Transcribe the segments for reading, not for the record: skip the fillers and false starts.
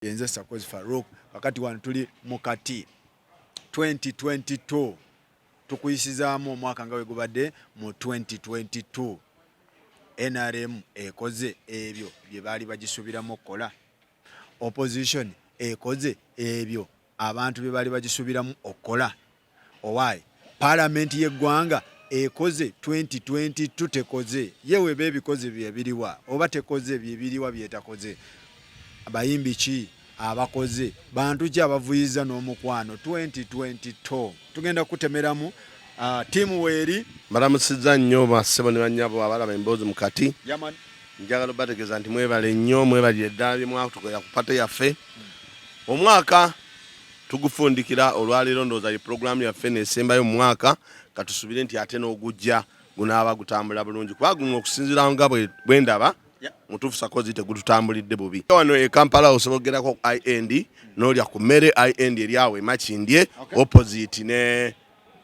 yenze Sakozi Farouk wakati wano tuli mukati 2022 tukuyisizaamu omwaka nga wegubadde mu 2022 NRM ekoze ebyo bye baali bagisubiramu okukola, opposition ekoze ebyo abantu bye baali bagisubiramu okukola, owaye parliament y'eggwanga ekoze 2022 tekoze, yewe bebikoze byebiriwa oba tekoze byebiriwa byetakoze, abayimbi ki abakoze, bantu ki abavuyiza n'omukwano 2022 tugenda kutemeramu timu weeri baramusizza nnyo bassebo ne bannyabo abalaba Emboozi mukati njagala bategeeza nti mwebale nnyo mwebalire eddala bye mwatukola ku pate yaffe omwaka tugufundikira olwaleero ndowooza ye puroguramu yaffe neesembayo mu mwaka katusubire nti ate n'ogujja gunaaba gutambula bulungi kuba guno okusinziira nga bwe ndaba mutuufu Sakozi tegututambulidde bubi. Wano e Kampala osobogerako IND n'olya ku mmere IND eri awo emakindye opposite ne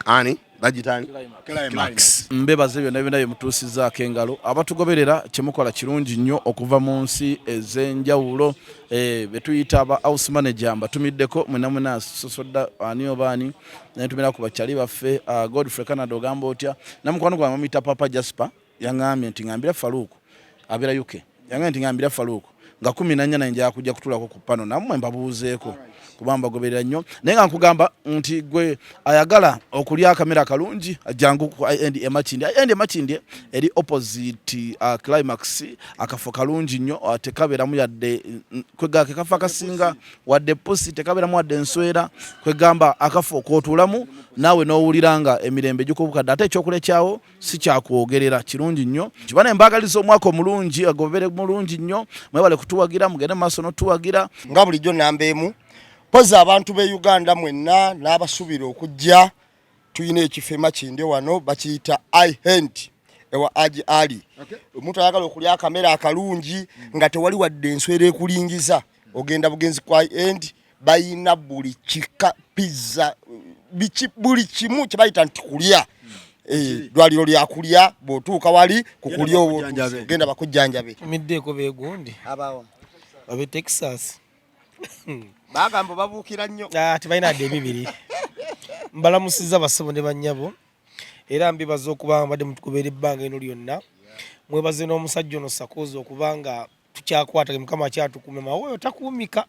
ani bagitani Climax. Mbebaze byonna byonna bye mutuusizzaako engalo abatugoberera kyemukola kirungi nnyo okuva mu nsi ez'enjawulo be tuyita aba house manager mbatumiddeko mwena sosodda ani obaani netumira ku bakyali baffe Godfrey Canada ogamba otya namukwano gwa mamita Papa Jasper yaŋŋambye nti ŋŋambira Farouk abira UK yaŋŋambye nti ŋŋambira Farouk nga 14 naye njagala kujja kutulako ku pano nammwe mbabuuzeeko kuba mbagoberera nnyo naye nga nkugamba nti gwe ayagala okulya akamera kalungi ajjangu ku IND emakindi eri opposite Climax akafo kalungi nnyo tekabeeramu yadde kwegake kafa kasinga wadde pusi tekabeeramu wadde enswera kwegamba akafo kootuulamu naawe n'owuliranga emirembe gikubukadde ate ekyokulya kyawo si kyakwogerera kirungi nnyo kibana embagaliza omwaka omulungi agobere mulungi nnyo mwebale kutuwagira mugende mu maaso n'otuwagira nga bulijjo nambeemu poza abantu be Uganda mwenna n'abasubira okujja tuyina ekifo emakindi wano bakiyita IHand ewa Aji Ali omuntu ayagala okulya akamera akalungi nga tewali wadde enswera ekulingiza ogenda bugenzi kwa IHand bayina buli kika pizza buli kimu kye bayita nti kulya dwaliro lya kulya bw'otuuka wali kukulya ogenda bakujjanjabe middeeko beegundi abawa babe Texas bagambo babuukira nnyo tebalina adde ebibiri mbalamusizza bassebo ne bannyabo era mbibaza okubanga badde mutukubeera ebbanga eno lyonna mwebaze n'omusajja ono Sakozi okubanga tukyakwata Mukama akyatukume mawoyo takuumika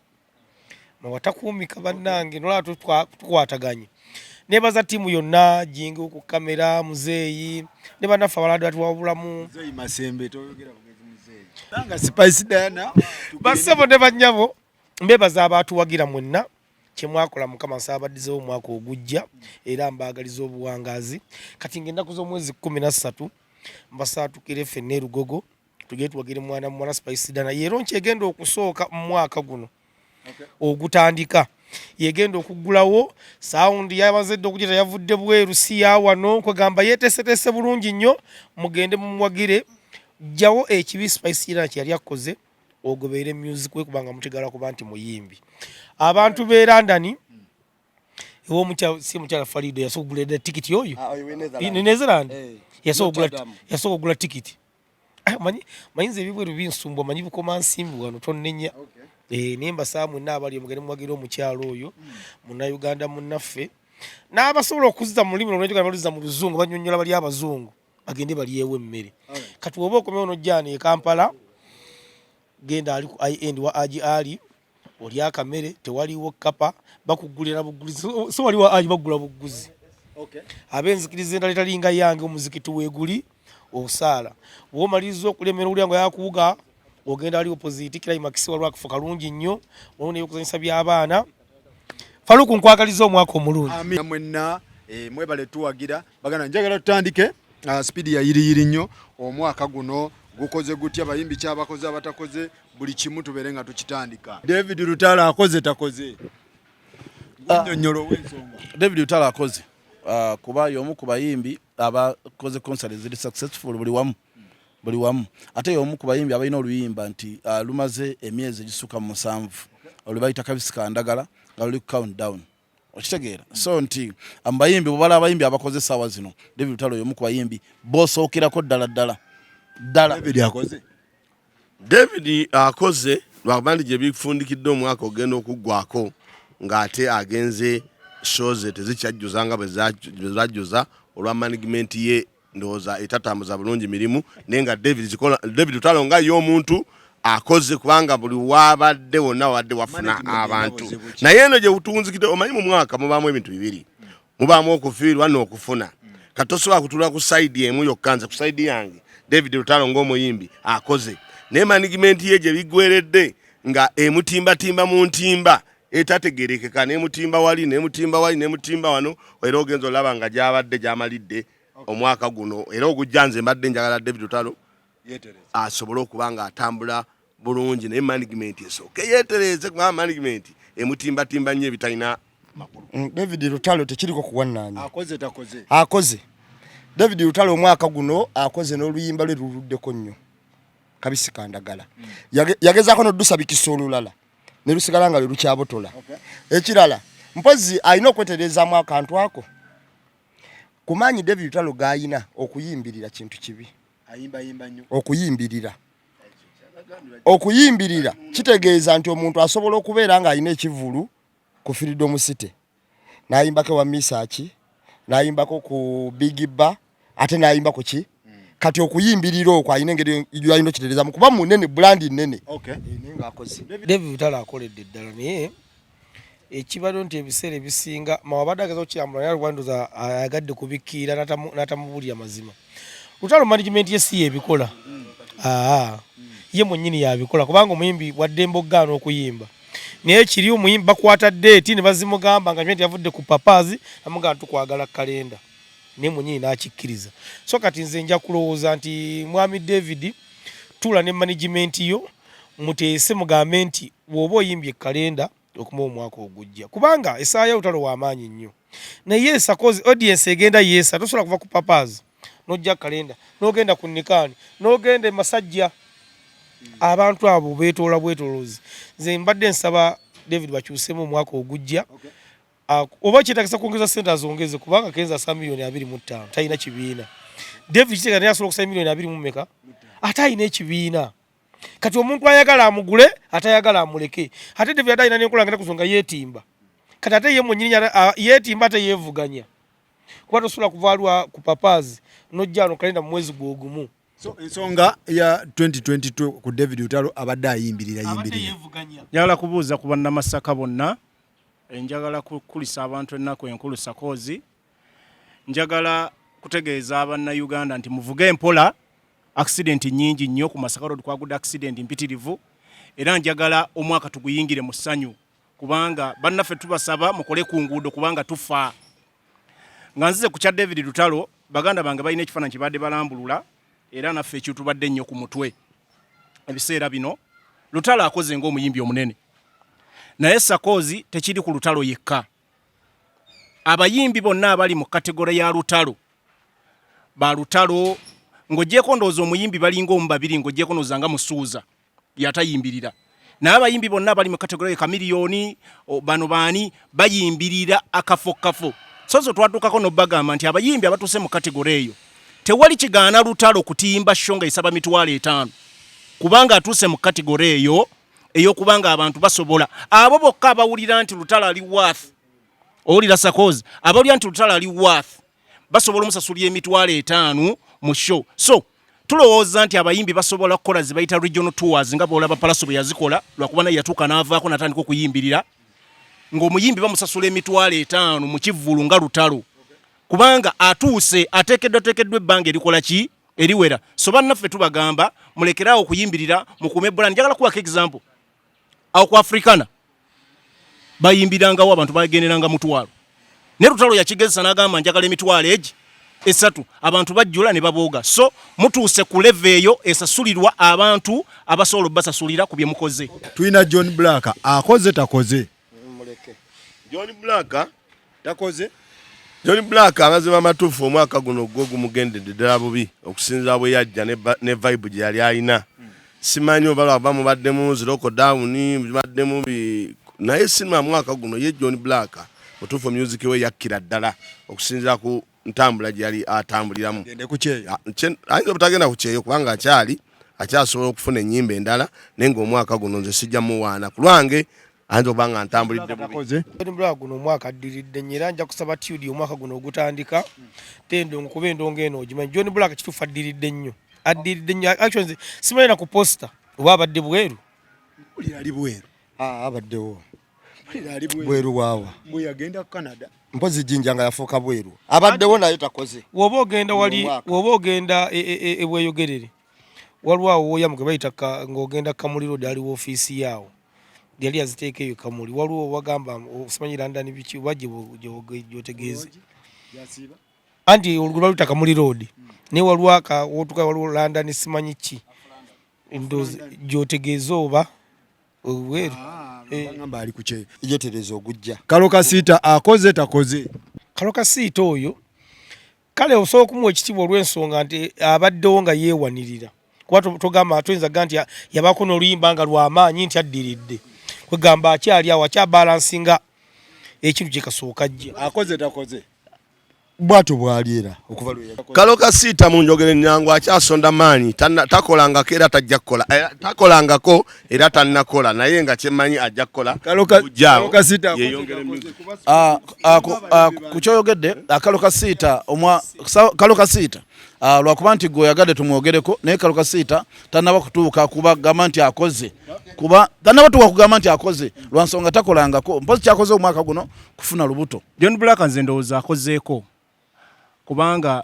bannange nolaba tukwataganye nebaza tiimu yonna jingi ku kamera muzeeyi ne bannaffe abalwadde batuwabulamu bassebo ne bannyabo mbebaza abatuwagira mwenna kyemwakola Mukama saabaddizeewo omwaka ogujja era mbaagaliza obuwangazi kati ng'ennaku z'omwezi 13 mbasaatukire ffenna erugogo tugende tuwagire mwana Spice Dana yeero nkyegenda okusooka mu mwaka guno ogutandika yegenda okuggulawo sawundi yabazedde okugita yavudde bweru si ya wano kwegamba yeeteeseteese bulungi nnyo mugende mumuwagire jjawo ekibi Spice Dana kye yali akoze ogobeere music we kubanga mutegala kuba nti muyimbi abantu be London ewo mukyala Farido yasobola tikiti oyo ne Netherland yasobola tikiti manyize ebibweru binsumbwa manyi bukoma nsimbi wano tonnenya nemba saamwe naabali mugende muwagira omukyalo oyo Munnayuganda munnaffe n'abasobola okuzza mu lulimi olw'enjogera baluzza mu luzungu banyonnyola bali abazungu bagende balyewo emmere kati oba okomeo n'ojjaana e Kampala genda ali ku IND wa Aji Ali oli akamere tewaliwo kapa bakugulira buguzi so waliwo Aji bagula buguzi abenzikiriza endala etalinga yange omuzikiti weeguli osaala bw'omaliriza okulemera olyango yakuuga ogenda ali opposite Climax walwa akafu kalungi nnyo olwo okuzanyisa by'abaana Farouk nkwagaliza omwaka omulungi mwenna mwebale tuwagira bagana njagala tutandike speed ya yiri nnyo omwaka guno gukoze gutya bayimbi kyabakoze abatakoze buli kimu tubere nga tukitandika. David Rutala akoze takoze nnyonyolo w'ensonga David Rutala akoze kuba y'omu ku bayimbi abakoze concert ziri successful buli wamu ate y'omu ku bayimbi abalina oluyimba nti lumaze emyezi egisuka mu 7 olubayita kabisika ndagala nga luli countdown okitegeera so nti abayimbi bwe bala abayimbi abakoze sawa zino David Rutala y'omu ku bayimbi bosookirako ddala David akoze lwakubandi gye bifundikidde omwaka ogenda okuggwako ng'ate agenze shows tezikyajjuza nga bwe zajjuza olwa management ye ndowooza etatambuza bulungi mirimu naye nga David Lutalo nga ye omuntu akoze kubanga buli wabadde wonna wadde wafuna abantu naye eno gye butunzikidde omanyi mu mwaka mubaamu ebintu bibiri mubaamu okufiirwa n'okufuna katosobola kutula ku sayidi emu yokka nze ku sayidi yange David Lutalo ng'omuyimbi akoze naye management ye gye biggweredde nga emutimbatimba mu ntimba etategerekeka n'emutimba wali n'emutimba wano era ogenza olaba nga gyabadde gyamalidde omwaka guno era ogujja nze mbadde njagala David Lutalo asobole okuba nga atambula bulungi naye management esooke yeetereze kubanga management emutimbatimba nnyo ebitalina makulu. David Lutalo tekiriko kuwannaanya akoze David Lutalo omwaka guno akoze n'oluyimba lwe luluddeko nnyo kabisi kandagala yagezaako n'oddusabikisa olulala ne lusigala nga lwe lukyabotola ekirala mpozi alina okweterezaamu akantu ako kumanyi David Lutalo gayina okuyimbirira kintu kibi okuyimbirira kitegeeza nti omuntu asobola okubeera nga alina ekivulu ku Freedom City nayimbako wa Misaki nayimbako ku Big Ba ate nayimba ku ki kati okuyimbirira okwo alina engeri yalina okitereezaamu kuba munene brandi nnene nenga akoze David Lutalo akoledde ddala naye ekibalo nti ebiseera ebisinga mawabadde ageza okuyambula naye Rwandoza ayagadde kubikkiira n'atamubuulira mazima. Lutalo management ye si yebikola ye mwennyini yabikola kubanga omuyimbi waddembe okugaana okuyimba naye kiri omuyimbi bakwata deeti ne bazimugamba nga nti yavudde ku papazi namugamba tukwagala kalenda naye mwennyini n'akikkiriza so kati nze nja kulowooza nti mwami David tula ne management yo muteese mugambe nti bw'oba oyimbye kalenda okuma omwaka ogujja kubanga essaawa ya Lutalo w'amaanyi nnyo naye esakozi audience egenda yeesa tosobola kuva ku papazi nojja kalenda nogenda ku Nikani nogenda Masajja abantu abo beetoola bwetolozi nze mbadde nsaba David bakyusemu omwaka ogujja oba kyetagisa kwongeza sente azongeze kubanga kenza asa milioni 25 talina kibiina David kitega naye asobola okusaba milioni 20 mu mmeka ate alina ekibiina kati omuntu ayagala amugule atayagala amuleke ate David adayina n'enkola ngenda kuzonga yeetimba kati ate ye mwennyini yeetimba ate yeevuganya kuba tosobola kuvaalwa ku papazi nojja no kalenda mu mwezi gwogumu so ensonga ya 2022 ku David Lutalo abadde ayimbirira njagala kubuuza ku bannamasaka bonna njagala kukulisa abantu ennaku enkulu sakozi njagala kutegeeza Bannayuganda nti muvuge empola accident nyingi nnyo ku Masaka Road kwagudde accident mpitirivu era njagala omwaka tuguyingire mu ssanyu kubanga bannaffe tubasaba mukole ku nguudo kubanga tufa nga nzize ku kya David Lutalo baganda bange balina ekifaananyi kibadde balambulula era naffe ekitubadde nnyo ku mutwe ebiseera bino Lutalo akoze ng'omuyimbi omunene naye sakozi tekiri ku Lutalo yekka abayimbi bonna abali mu kategori ya Lutalo ba Lutalo ng'oggyeko ndowooza omuyimbi balinga omu babiri ng'oggyeko ndowooza nga Musuuza yatayimbirira naye abayimbi bonna abali mu kategori ya Kamiliyoni bano baani bayimbirira akafo sozo twatukako n'obagamba nti abayimbi abatuuse mu kategori eyo tewali kigaana Lutalo kutimba shonga isaba mitwalo 5 kubanga atuuse mu kategori eyo ey'okubanga abantu basobola abo bokka abawulira nti Lutalo ali worth owulira sakozi abawulira nti Lutalo ali worth basobola omusasula emitwalo 5 mu show so tulowooza nti abayimbi basobola kukola zibayita regional tours nga boolaba Palaso bwe yazikola lwakuba naye yatuuka n'avaako natandika okuyimbirira ng'omuyimbi bamusasula emitwalo 5 mu kivvulu nga Lutalo kubanga atuuse ateekeddwa ebbanga erikola ki eriwera so bannaffe tubagamba mulekeraawo okuyimbirira mukuume brand njagala kuwako example awo ku Africana bayimbirangawo abantu bagenderanga mutwalo ne Lutalo yakigezesa n'agamba njagala emitwalo egi 3 abantu bajjula ne babooga so mutuuse ku level eyo esasulirwa abantu abasobola basasulira ku bye mukoze. Tuyina John Black akoze takoze John Black takoze John Black amazima matuufu omwaka guno gwo gumugendedde ddala bubi okusinza bwe yajja ne vibe gye yali alina simanyi oba lwava baddemu ziroko down baddemu naye sinema mwaka guno ye John Black mutuufu music we yakkira ddala okusinza ku ntambula gye yali atambuliramu gende ku kyeyo ayinza butagenda ku kyeyo kubanga akyali akyasobola okufuna ennyimba endala naye ng'omwaka guno nze sijja muwaana ku lwange ayinza okuba nga ntambulidde bubi. Guno omwaka addiridde nnyo era nja kusaba Tudy omwaka guno ogutandika tendo nkuba endongo eno ogimanyi. John Black kituufu addiridde nnyo actually simanyi na ku posta oba abadde bweru ali bweru abaddewo ali bweru waawa bwe yagenda ku Canada mpozi Jinja nga yafuuka bweru abaddewo naye takoze. woba ogenda ebweyogerere waliwo awo woyamu gwe bayita ng'ogenda Kamuli Road aliwo ofiisi yaawo yali aziteeka eyo Kamuli waliwo wagamba osimanyi London biki bajje gyotegeeze anti oluguudo lwayita Kamuli Road naye waliwo wotuka waliwo London simanyi ki gyotegeeze oba weru ngamba ali kuche yetereza ogujja Kalo Kasiita akoze takoze. Kalo Kasiita oyo kale osobola okumuwa ekitiibwa olw'ensonga nti abaddewo nga yeewanirira kuba togamba atoyinza ga nti yabaako n'oluyimba nga lw'amaanyi nti addiridde kwegamba akyali awo akyabalansinga ekintu kye kasooka ajje Akoze takoze bwatyo bwali era okuva Kalo Kasiita mu njogera ennyangu akyasonda maanyi takolangako era tajja kukola takolangako era tannakola naye nga kyemmanyi ajja kukola Kalo Kasiita ku kyoyogedde Kalo Kasiita Kalo Kasiita lwakuba nti gwe oyagadde tumwogereko naye Kalo Kasiita tannaba kutuuka kubagamba nti akoze kuba tannaba tuuka kugamba nti akoze lwa nsonga takolangako mpozi kyakoze omwaka guno kufuna lubuto. John Black nze ndowooza akozeeko kubanga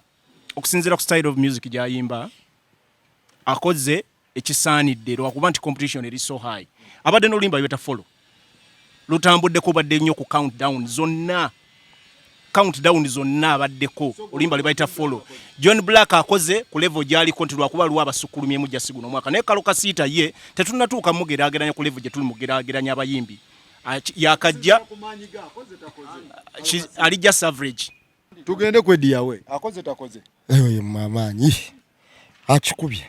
okusinziira ku style of music gy'ayimba akoze ekisaanidde lwakuba nti competition eri so high abadde n'oluyimba lweta follow lutambuddeko obadde nnyo ku countdown zonna abaddeko oluyimba lwe bayita follow. John Black akoze ku level gy'aliko nti lwakuba lwa abasukkulumyemu jasi guno omwaka naye Kalo Kasiita ye tetunnatuuka mugeraageranya ku level gye tuli mugeraageranya abayimbi yakajja ali just average. Tugende ku Eddie yawe akoze takoze eyo mamanyi akikubye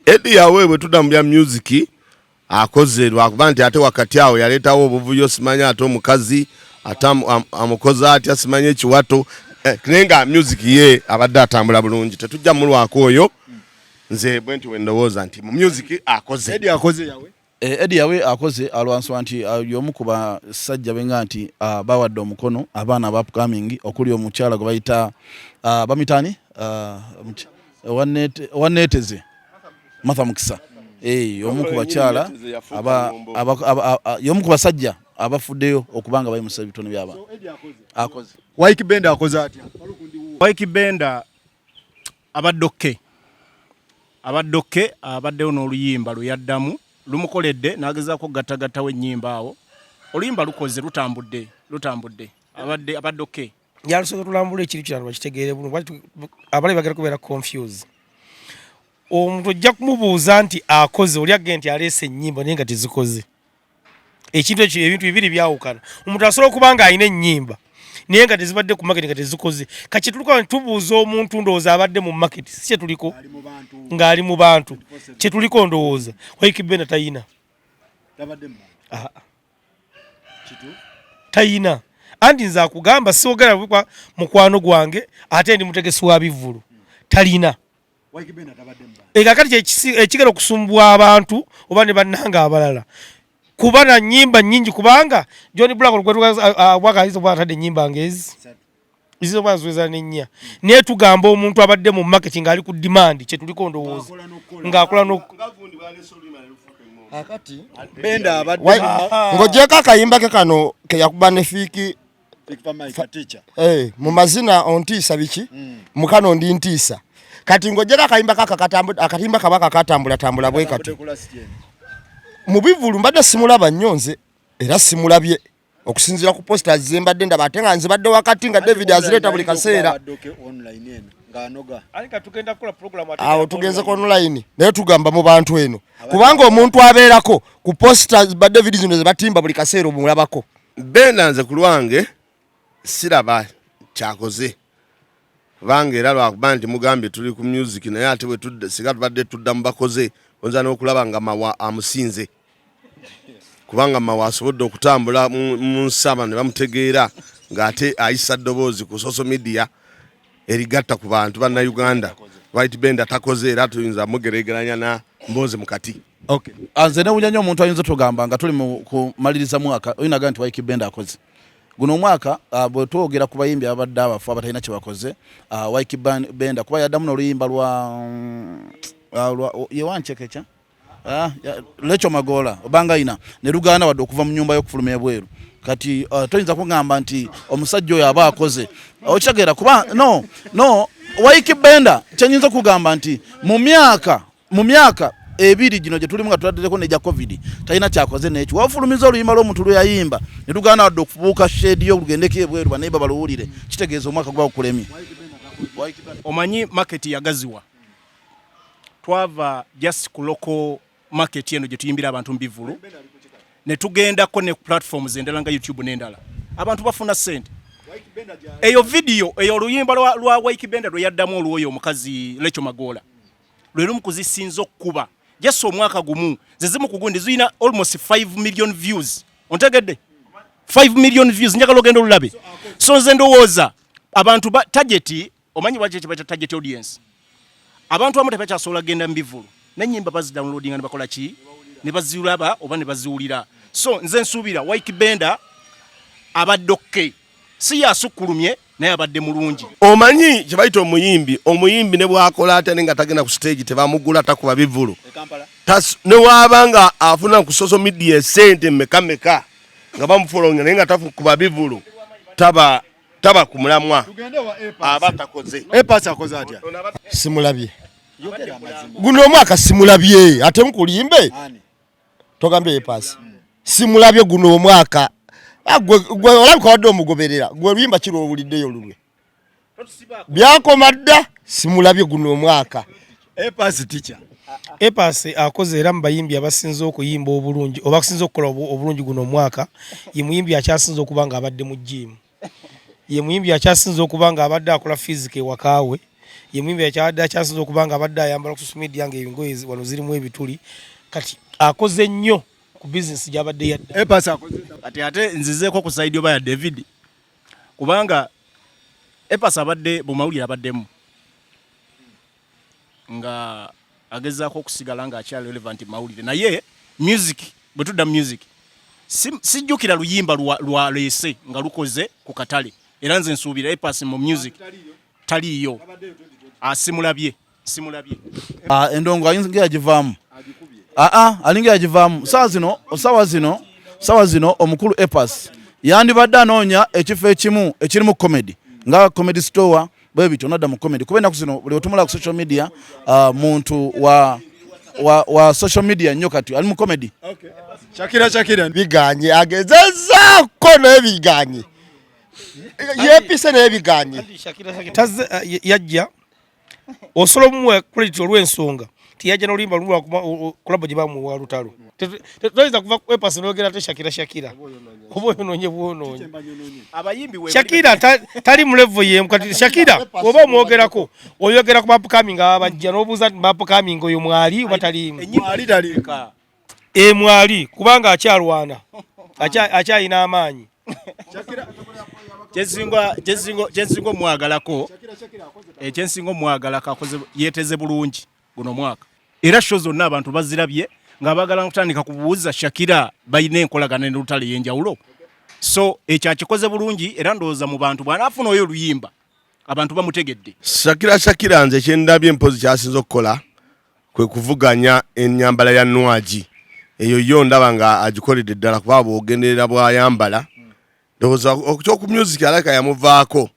Eddie yawe bwe tudda mu bya music akoze lwakuba nti ate wakati awo yaleetawo obuvuyo simanyi ate omukazi ate amukoze atya simanyi ekiwato naye nga music ye abadde atambula bulungi tetujja mulwako oyo nze bwe nti wendowooza nti mu music akoze. Eddie akoze yawe Eddie yawe akoze alwanswa nti y'omu ku basajja benga nti bawadde omukono abaana aba upcoming okuli omukyala gwe bayita bamitani waneteze Martha Mukisa y'omu ku bakyala y'omu ku basajja abafuddeyo okubanga bayimusa ebitono by'abantu akoze. Wyke Benda akoze atya Wyke Benda abadde abaddewo n'oluyimba lwe yaddamu lumukoledde n'agezaako gattagattawo ennyimba awo oluyimba lukoze lutambudde abadde oke yalusooka tulambula ekiri kirala bakitegeere bulungi abalabi bagera kubeera confuse omuntu ojja kumubuuza nti akoze oli agge nti aleese ennyimba naye nga tezikoze ekintu ekyo ebintu bibiri byawukana omuntu asobola okuba nga alina ennyimba naye nga tezibadde ku market nga tezikoze kati tuliko tubuuza omuntu ndowooza abadde mu market si kye tuliko ng'ali mu bantu kye tuliko ndowooza Wyke Benda tayina anti nze akugamba siogera mukwano gwange ate ndi mutegesi wa bivvulu talina ekakati ekigera okusumbwa abantu oba ne bannanga abalala kuba na nnyimba nnyingi kubanga John Black bwakaliza bwatadde ennyimba ngezi izo bazweza n'ennya naye tugamba omuntu abadde mu marketing ali ku demand kye tuliko ndowooza ng'akola akati Benda abadde ng'ogyeko akayimba ke kano ke yakuba ne fiiki mu mazina ontiisa biki mukano ndi ntiisa kati ng'ogyeko akayimba akatimba kabaka katambula bwe kati mu bivulu mbadde simulaba nnyo nze era simulabye okusinziira ku posters ze mbadde ndaba ate nga nze badde wakati nga David azireeta buli kaseera awo tugenze ku online naye tugamba mu bantu eno kubanga omuntu abeerako ku posters ba David zino ze batimba buli kaseera omulabako. Benda nze ku lwange siraba kyakoze kubanga era lwakuba nti mugambye tuli ku music naye ate bwe singa tubadde tudda mu bakoze oyinza n'okulaba nga mawa amusinze kubanga mawa asobodde okutambula mu nsaba ne bamutegeera ng'ate ayisa ddoboozi ku social media erigatta ku bantu banna Uganda White Band atakoze era tuyinza mugeregeranya na Emboozi mu Kati. Okay. Anze ne unyanya omuntu ayinza tugamba nga tuli mu kumaliriza mwaka oyinaga nti White Band akoze. Guno mwaka bwe twogera ku bayimbi abadde abafu abatalina kye bakoze White Band kuba yaddamu n'oluyimba lwa yewanchekecha lecho magola obanga ina ne lugana wadde okuva mu nyumba y'okufuluma ebweru kati toyinza kugamba nti omusajja oyo aba akoze okitegeera kuba no White Band kyenyinza kugamba nti mu myaka ebiri gino gye tulimu nga tuladdeko neja covid talina kyakoze n'ekyo wafulumiza oluyimba lw'omuntu lwe yayimba ne lugana wadde okubuuka shedi yo olugendeko ebweru banaiba baluwulire kitegeeza omwaka gwa okulemye. Omanyi market yagaziwa twava just ku local market eno gye tuyimbira abantu mbivulu ne tugendako ne platforms endala nga YouTube n'endala abantu bafuna sente eyo video eyo oluyimba lwa White Band lwe yaddamu olwoyo omukazi Lecho Magola lwe lumu kuzisinza okuba just omwaka gumu zezimu kugundi zina almost 5 million views ontegedde 5 million views njagala ogenda olulabe so nze ndowooza abantu target omanyi bwaje kiba target audience abantu abamu tebakyasobola genda mbivulu n'ennyimba bazidownloadinga ne bakola ki ne baziulaba oba ne baziwulira so nze nsuubira White Band abadde okay si yasukkulumye naye abadde mulungi. Omanyi kye bayita omuyimbi ne bwakola ate nga tagenda ku stage tebamugula takuba bivulu ne wabanga afuna ku social media sente meka nga bamufolonga naye nga takuba bivulu taba kumulamwa abatakoze Epasi akoze atya simulabye guno omwaka simulabye ate mukulimbe togambe Epasi simulabye guno omwaka gwe olabika wadde omugoberera gwe luyimba kiro obuliddeyo lulwe byakomadda simulabye guno omwaka Epasi teacher Epasi akoze era mu bayimbi abasinze okuyimba obulungi oba kusinze okukola obulungi guno omwaka ye muyimbi akyasinze okuba nga abadde mu gym ye muyimbi akyasinze okuba nga abadde akola physical wakaawe ye muyimbi akyasinze okuba nga abadde ayambala ku social media ng'engoye wano zirimu ebituli kati akoze nnyo ku business gy'abadde yadda. Epasi akoze ate nzizeeko ku side oba ya David kubanga Epasi abadde bumawulire abaddemu nga agezaako okusigala nga akyali relevant mawulire naye music bwe tudda music sijjukira luyimba lwa leese nga lukoze ku katale era nze nsuubira Epasi mu music taliyo simulabye endongo ayinza agivaamu alinga yagivaamu sawa zino omukulu Epasi yandibadde anoonya ekifo ekimu ekirimu comedy nga comedy store bwe bityo nadda mu comedy kuba ennaku zino buli otumula ku social media muntu wa social media nnyo kati ali mu comedy. Shakira biganye agezezaako n'ebiganye yepise n'ebiganye yajja osobola omumuwa credit olw'ensonga tiyajja n'oluyimba lulwa kulabo gye bamuwa lutalo toyinza kuva ku Epasi n'ogera ate Shakira oba oyonoonye bwonoonye Shakira tali mu level yemu kati Shakira oba omwogerako oyogera ku bapukamiing abajja n'obuuza nti bapukamiing oyo mwali oba taliimu mwali kubanga akyalwana akyalina amaanyi kyensinga omwagalako akoze yeeteze bulungi guno mwaka era show zonna abantu bazirabye nga bagala kutandika kubuuza Shakira bayina enkolagana n'olutale y'enjawulo so ekyo akikoze bulungi era ndowooza mu bantu bw'anaafuna oyo oluyimba abantu bamutegedde. Shakira nze kyendabye mpozi kyasinze okukola kwe kuvuganya ennyambala ya Nwagi eyo yo ndaba nga agikoledde ddala kuba bw'ogenderera bw'ayambala ndowooza okyo ku music alaka yamuvaako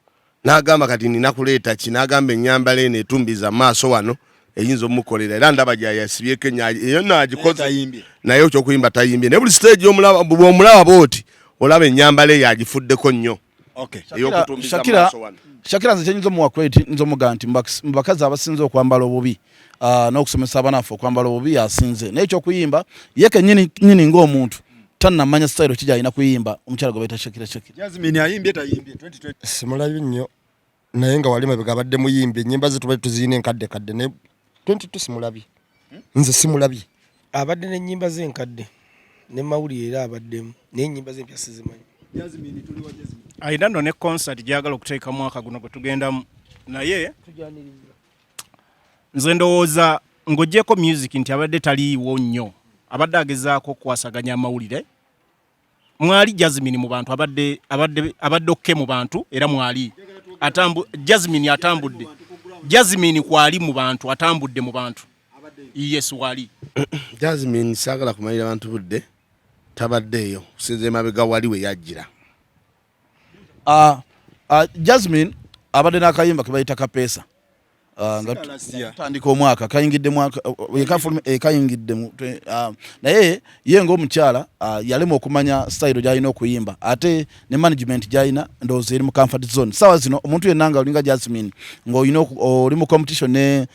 n'agamba kati nina kuleeta ki n'agamba ennyambala eno etumbiza maaso wano eyinza omukolera era ndaba gyayasibyeko eyo naagikoze naye ekyokuyimba tayimbye naye buli stage bw'omulaba booti olaba ennyambala eyo agifuddeko nnyo ey'okutumbiza maaso wano. Shakira nze kyenyinza omuwa credit nza omuga nti mu bakazi abasinze okwambala obubi n'okusomesa abanafu okwambala obubi yasinze naye ekyokuyimba ye kennyini ng'omuntu tannamanya style kijja alina kuyimba omukyala gwe bayita Shakira. Jasmine ayimbye tayimbye 2020 simulabye nnyo naye nga wali mabega abadde muyimbi ennyimba ze tubadde tuziyina enkadde ne 22 simulabye nze simulabye abadde n'ennyimba ze enkadde ne mawulire era abaddemu naye ennyimba ze empya sizimanyi. Ayina nno ne concert gyagala okuteeka mwaka guno gwe tugendamu naye nze ndowooza ng'oggyeko music nti abadde taliiwo nnyo abadde agezaako kwasaganya amawulire mwali Jasmine mu bantu abadde okke mu bantu era mwali Jasmine atambudde Jasmine kwali mu bantu atambudde mu bantu yes wali Jasmine saagala kumalira abantu budde tabaddeeyo kusinza emabega wali we yajjira. Jasmine abadde n'akayimba ke bayita Kapeesa nga tutandika omwaka kayingidde mwaka kayingidde naye ye ng'omukyala yalema okumanya style gy'alina okuyimba ate ne management gy'alina ndowooza eri mu comfort zone. Sawa zino omuntu yenna nga olinga Jasmine ng'oli mu competition ne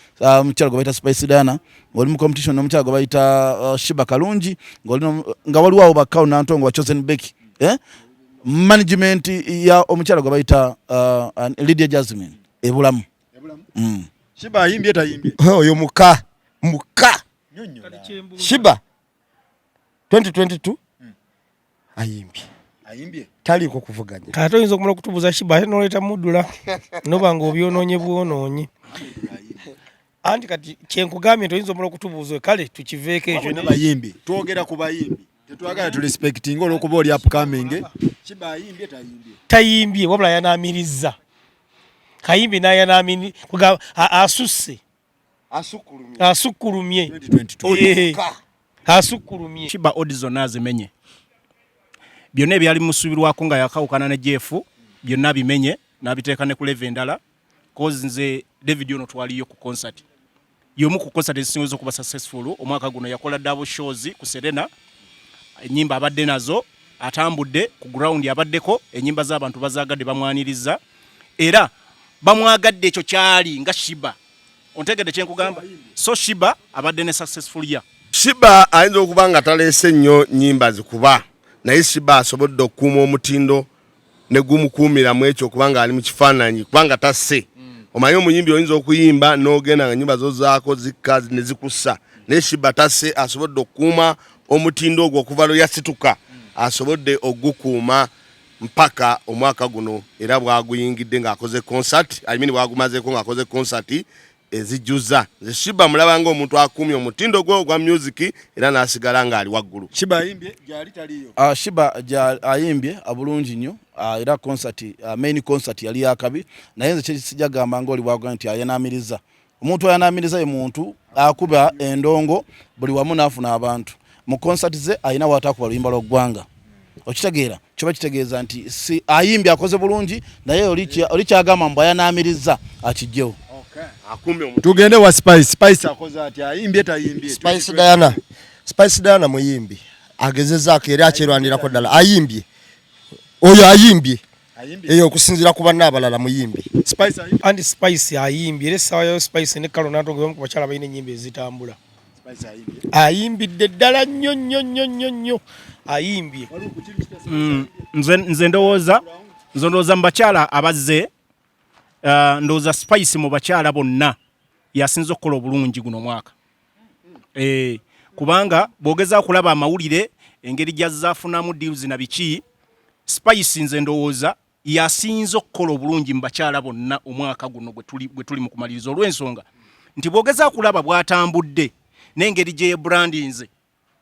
mukyala gwe bayita Spice Dana, ng'oli mu competition n'omukyala gwe bayita Shiba Kalungi, nga waliwo abo bakkawo nantongo wa Chosen Becky management ya omukyala gwe bayita Lydia Jasmine ebulamu. Shiba ayimbye tayimbye oyo muka Shiba 2022 ayimbye taliko kuvuganya kati oyinza okumala okutubuuza Shiba ate n'oleeta muddula noba nga obyonoonye bwonoonye anti kati kyenkugambye nti oyinza omala okutubuuza kale tukiveeko ekyo bayimbi twogera ku bayimbi tetwagala turespectinga olw'okuba oli upcoming. Shiba ayimbye tayimbye wabula yanaamirizza kayimbi n'ayanamini asusse asukkulumye asukkulumye Shiba audizo nazimenye byonna ebyali musubirwako nga yakawukana ne Jeff byonna bimenye n'abiteeka ne ku level endala cause nze David ono twaliyo ku concert yomu ku concert ezisinga okuba successful omwaka guno yakola double shows ku Serena ennyimba abadde nazo atambudde ku ground abaddeko ennyimba z'abantu bazaagadde bamwaniriza era bamwagadde ekyo kyali nga Shiba ontegedde kyenkugamba so Shiba abadde ne successful ya Shiba ayinza okuba nga taleese nnyo nnyimba zikuba naye Shiba asobodde okukuuma omutindo ne gumukuumiramu ekyo kubanga ali mu kifaananyi kubanga tasse omanyi omuyimbi oyinza okuyimba n'ogenda nga nnyimba zo zaako zikka ne zikussa naye Shiba tasse asobodde okukuuma omutindo ogwo okuva lwe yasituka asobodde ogukuuma mpaka omwaka guno era bwaguyingidde ng'akoze concert bwagumazeeko ng'akoze concert ezijjuza. Nze Shiba mulabanga omuntu akuumye omutindo gwe ogwa music era n'asigala ng'ali waggulu. Shiba ayimbye gyali taliyo. Shiba ayimbye abulungi nnyo era concert main concert yali yakabi naye nze kyekisijagamba ng'oli bwagamba nti ayanamiriza omuntu ayanamiriza ye muntu akuba endongo buli wamu n'afuna abantu mu concert ze alina watakuba luyimba lw'eggwanga okitegeera kyoba kitegeeza nti si ayimbye akoze bulungi naye oli kyagamba mbu ayanamiriza akijjewo. Tugende wa Spice akoze ati ayimbye tayimbye. Spice Dana muyimbi agezezaako era akyerwandirako ddala ayimbye oyo ayimbye eyo okusinziira ku banna abalala muyimbi Spice ayimbye era essaawa yayo Spice ne Kalo Nantongo y'omu ku bakyala balina ennyimba ezitambula ayimbidde ddala nnyo ayimbye. Nze ndowooza mu bakyala abazze ndowooza Spice mu bakyala bonna yasinza okukola obulungi guno mwaka kubanga bwogeza okulaba amawulire engeri gy'azaafunamu deals na biki Spice nze ndowooza yasinza okukola obulungi mu bakyala bonna omwaka guno gwe tuli mu kumaliriza olw'ensonga nti bwogeza okulaba bw'atambudde n'engeri gye brandinze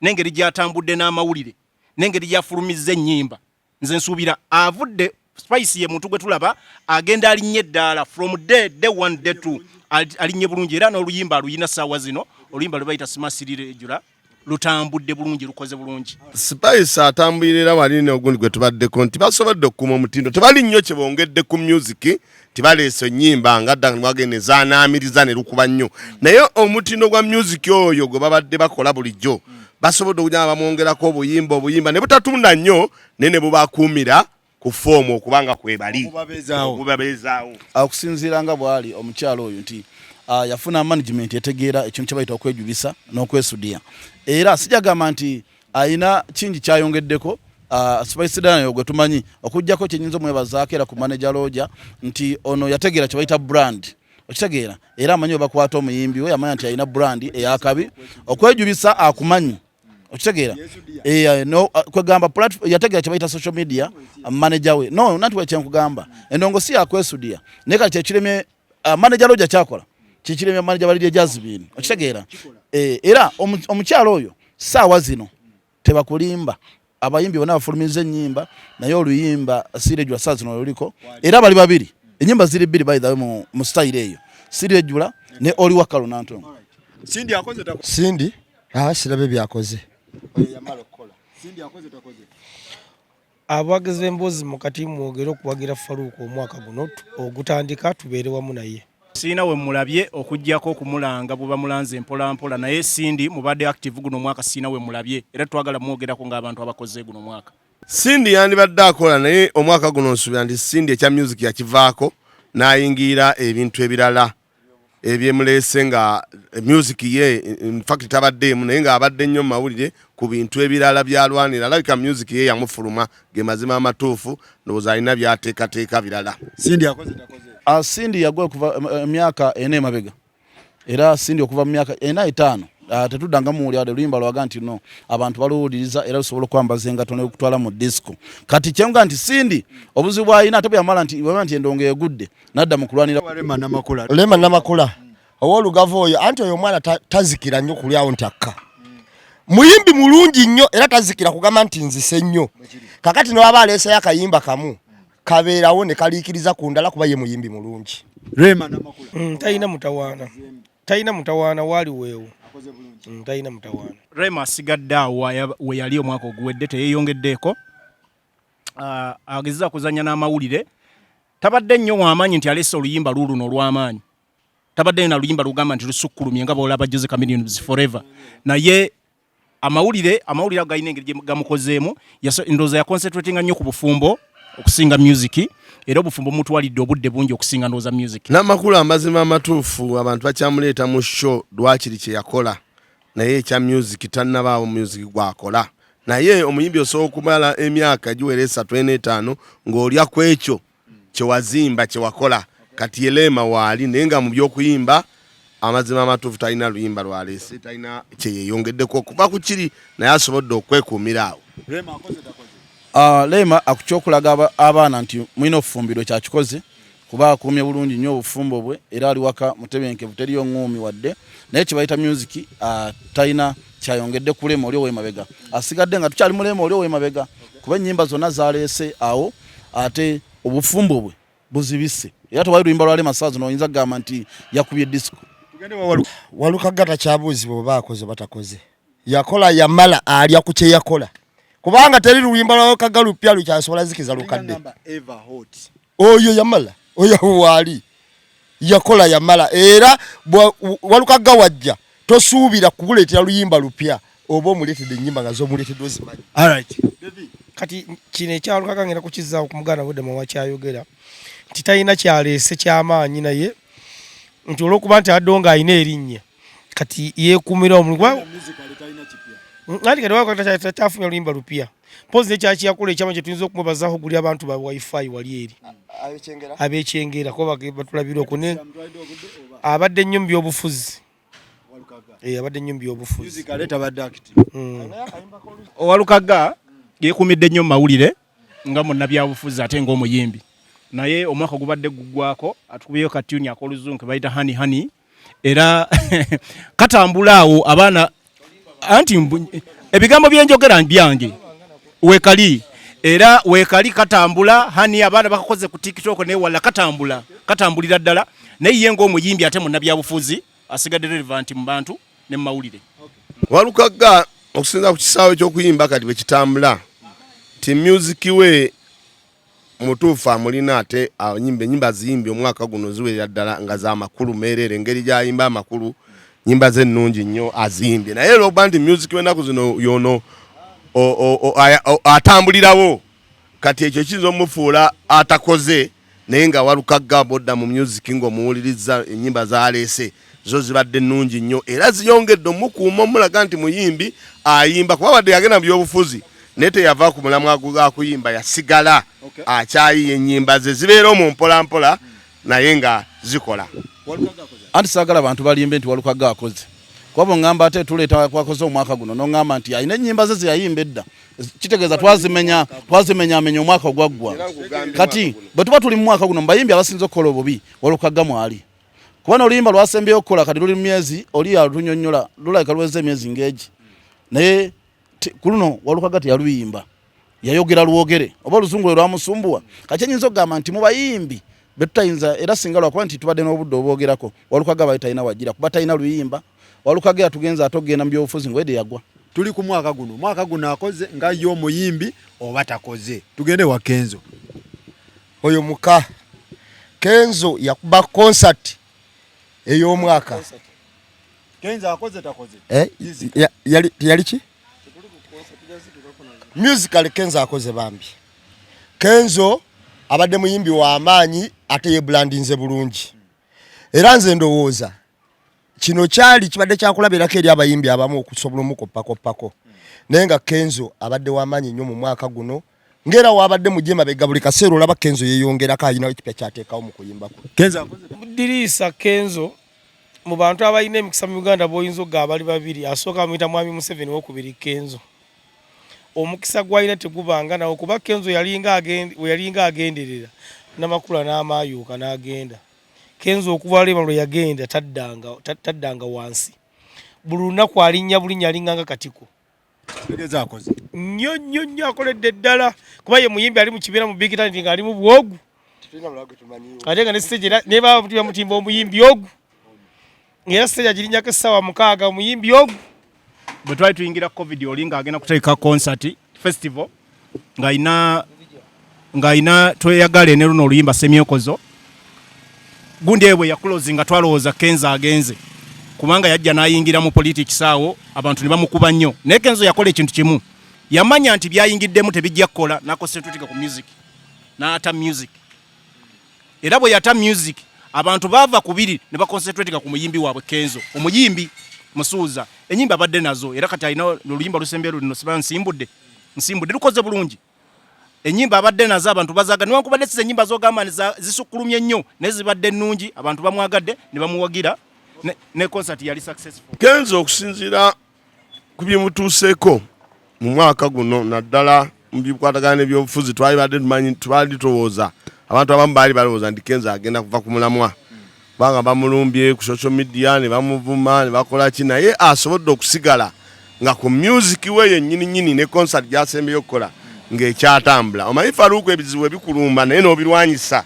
n'engeri gy'atambudde n'amawulire n'engeri gy'afulumizza ennyimba nze nsuubira avudde Spice ye muntu gwe tulaba agenda alinnye eddaala from day 1 day 2 alinnye bulungi era n'oluyimba aluyina ssaawa zino oluyimba lwe bayita simasirire ejula lutambudde bulungi lukoze bulungi. Spice atambulira wali n'ogundi gwe tubaddeko nti basobodde okukuuma omutindo tebali nnyo kye bongedde ku music tibaleese nnyimba nga dda mwagende zaanaamiriza ne lukuba nnyo naye omutindo gwa music oyo gwe babadde bakola bulijjo basobodde okunyama bamwongerako obuyimba ne butatunda nnyo naye ne bubakuumira ku foomu okubanga kwebali okubabeezaawo okusinziira nga bwali omukyalo oyo nti yafuna management etegeera ekintu kye bayita okwejubisa n'okwesudia era sijagamba nti ayina kingi kyayongeddeko Spice Dana gwe tumanyi okujjako kyenyinza omwebazaako era ku manager Roja nti ono yategeera kye bayita brand okitegeera era amanyi obakwata omuyimbi we yamanya nti ayina brand eyakabi okwejubisa akumanyi okitegeera no kwegamba yategeera kye bayita social media manager we no nati we kyenkugamba endongo si yakwesudia naye kati ekiremye manager loja kyakola kikiremya manager balidye jazibini okitegeera era omukyalo oyo saawa zino tebakulimba abayimbi bonna bafulumiza ennyimba naye oluyimba Sirejula saa zino luliko era bali babiri ennyimba ziri bbiri by the way mu style eyo Sirejula ne Oli Wakalu Nantongo. Cindy akoze takoze. Cindy sirabe byakoze. Yamalo kola. Cindy akoze takoze. Abawagizi b'Emboozi mu kati mwogera okuwagira Faruku omwaka guno ogutandika tubeere wamu naye. Siina we mulabye okujjako okumulanga buba mulanze mpola mpola naye Cindy mubadde active guno mwaka siina we mulabye era twagala mwogerako ng'abantu abakoze guno mwaka. Cindy yandibadde akola naye omwaka guno nsubira nti Cindy ekya music yakivaako n'ayingira ebintu ebirala ebyemulese nga music ye in fact tabaddeemu naye ng'abadde nnyo mu mawulire ku bintu ebirala byalwanira alabika music ye yamufuluma ge mazima amatuufu ndowooza alina byateekateeka birala. Cindy akoze takoze. Cindy yagwa kuva emyaka 4 emabega era Cindy okuva mu myaka 4 5 tetudanga muwulira oluyimba lwaga nti no abantu baluwuliriza era lusobola okwambaza engato n'okutwala mu disco kati kyenga nti Cindy obuzibu bw'alina ate bwe yamala nti endongo egudde n'adda mu kulwanira Lema Namakula ow'olugavu oyo anti oyo omwana tazikira nnyo kulyawo ntakka muyimbi mulungi nnyo era tazikira kugamba nti nzise nnyo kakati n'waba aleeseyo akayimba kamu kabeerawo ne kaliikiriza ku ndala kuba ye muyimbi mulungi. Lema Namakula Talina mutawaana wali weewo talina mutawaana. Rema asigadde awo we yali omwaka oguwedde teyeeyongeddeeko agezeza kuzannya n'amawulire tabadde nnyo w'amaanyi nti alese oluyimba luno olw'amaanyi tabadde na luyimba lugamba nti lusukkulumye nga bw'olaba Jose Chameleons forever naye amawulire agayina engeri gye gamukozeemu ndowooza yaconcentratinga nnyo ku bufumbo okusinga music era obufumbo mutwalidde obudde bungi okusinga ndowooza music. N'amakulu amazima amatuufu abantu bakyamuleeta mu show lwakiri kye yakola naye ekya music tannabaawo music gwakola naye omuyimbi osobola okumala emyaka giwera 3 4 5 ng'olya ku ekyo kye wazimba kye wakola kati Lema waali naye nga mu by'okuyimba amazima amatuufu talina luyimba lwaleese talina kye yeeyongeddeko okuva ku kiri naye asobodde okwekuumira awo. Lema akukyokulaga abaana nti mwina ofufumbirwa kyakikoze kuba akumye bulungi nnyo obufumbo bwe era ali waka mutebenkevu teriyo ngumi wadde naye kibayita music talina kyayongedde ku Lema oli ow'emabega asigadde nga tukyali mu Lema oli ow'emabega kuba ennyimba zonna zaleese awo ate obufumbo bwe buzibise era tewali luyimba lwa Lema saa zino oyinza kugamba nti yakubye disco. Walukagata kyabuuzibwa oba akoze batakoze yakola yamala alya ku kye yakola kubanga teri luyimba lwa Kagalupya lukyasobola zikiza lukadde oyo yamala oyo waali yakola yamala era Walukaga wajja tosuubira kukuleetera luyimba lupya oba omuleetedde ennyimba nga z'omuleetedde ozimanyi. Kati kino ekyalukaga ngenda kukizaawo ku muganda wedde mawa kyayogera nti talina kyaleese ky'amaanyi naye nti olw'okuba nti addo nga alina erinnya kati yeekuumira omulimu nti kati Walukaga tafunye oluyimba lupya mpozi nekyakiyakola ekyama kye tuyinza okumwebazaako guli abantu ba wifi wali eri abekyengera kuba batulabira okune abadde nnyo mu byobufuzi abadde nnyo mu byobufuzi Walukaga yeekuumidde nnyo mu mawulire nga munnabyabufuzi ate ng'omuyimbi naye omwaka gubadde guggwako atukubiyeyo katuni ak'oluzungu ke bayita hani era katambula awo abaana anti ebigambo byenjogera byange weekali era weekali katambula hani abaana bakakoze ku TikTok naye wala katambulira ddala naye ye ng'omuyimbi ate munnabyabufuzi asigadde relevant mu bantu ne mu mawulire. Walukaga okusinza ku kisaawe eky'okuyimba kati bwe kitambula ti music we mutuufu amulina ate ennyimba ziyimbi omwaka guno ziwerera ddala nga z'amakulu meerere engeri gy'ayimba amakulu nyimba ze nnungi nnyo azimbye naye olwokuba nti music w'ennaku zino yono atambulirawo kati ekyo kiyinza omufuula atakoze naye nga Walukaga bodda mu music ng'omuwuliriza ennyimba z'aleese zo zibadde nnungi nnyo era ziyongedde omukuuma omulaga nti muyimbi ayimba kuba wadde yagenda mu byobufuzi naye teyava ku mulamwa gwakuyimba yasigala akyayiya ennyimba ze zibeera omwo mpolampola naye nga zikola. Anti saagala abantu balimbe nti Walukaga akoze kuba ngamba ate tuleeta kwakoze omwaka guno n'ongamba nti alina ennyimba ze zeyayimba edda kitegeeza twazimenya omwaka ogwaggwa kati bwe tuba tuli mu mwaka guno mubayimbi abasinza okukola obubi Walukaga mwali kubana oluyimba lwasembyeyo okukola kati luli myezi oli alunyonyola lulabika luweze emyezi ngeegi naye ku luno Walukaga teyaluyimba yayogera lwogere oba oluzungu lwe lwamusumbuwa kati nyinza okugamba nti mu bayimbi betutayinza era singa lwakuba nti tubadde n'obudde obwogerako Walukaga bali talina wajjira kuba talina luyimba Walukaga yatugenza atogenda mu byobufuzi ngwede yagwa tuli ku mwaka guno akoze nga yo omuyimbi oba takoze tugende wa Kenzo oyo muka Kenzo yakuba concert ey'omwaka Kenzo akoze takoze yali ki musical Kenzo akoze bambi Kenzo abadde muyimbi wa amaanyi ate ye brandinze bulungi era nze ndowooza kino kyali kibadde kyakulabirako eri abayimbi abamu okusobola omukopako naye nga Kenzo abadde w'amaanyi nnyo mu mwaka guno ngera wabadde mujema bega buli kaseera olaba Kenzo yeeyongerako ayina ekipya kyateekawo mu kuyimba kwe Kenzo akoze Dirisa Kenzo mu bantu abalina emikisa mu Uganda boyinza ogga bali babiri asooka amuyita mwami Museveni wokubiri Kenzo omukisa gwalina tegubanga nawo kuba Kenzo yalinga agenderera n'amakula n'amayuuka n'agenda Kenzo okuva lema lwe yagenda taddanga wansi buli lunaku bulinya alinganga katiko tegeza akoze nnyo akoledde ddala kuba ye muyimbi ali mu kibiina mu big talent nga ali mu bwogu ate nga ne stage ne baba mutimba omuyimbi ogu ngera stage agirinyako essaawa 6 omuyimbi ogu bwe twali tuyingira covid olinga agenda kuteeka concert festival ng'ayina tweyagale ne luno oluyimba semyokozo gundi ebwe yakulozi nga twalowooza Kenzo agenze kubanga yajja n'ayingira mu politics awo abantu ne bamukuba nnyo naye Kenzo yakola ekintu kimu yamanya nti byayingiddemu tebijja kukola n'akonsentratika ku music n'ata music era bwe yata music abantu baava kubiri ne bakonsentratika ku muyimbi waabwe Kenzo omuyimbi musuuza enyimba abadde nazo era kati alina oluyimba lusembero lino siba nsimbudde lukoze bulungi enyimba abadde nazo abantu bazaga niwankubadde size enyimba zogamba zisukulumye nnyo nezibadde nnungi abantu bamwagadde ne bamuwagira ne concert yali successful Kenzo okusinziira ku byemutuuseeko mu mwaka guno naddala mu bikwatagana n'ebyobufuzi twali tulowooza abantu abamu baali balowooza nti Kenzo agenda kuva ku mulamwa banga bamulumbye ku social media ne bamuvuma ne bakola ki naye asobodde okusigala nga ku music we yennyini ne concert gy'asembeyo okukola ng'ekyatambula omanyi Faruku ebizibu ebikulumba naye n'obirwanyisa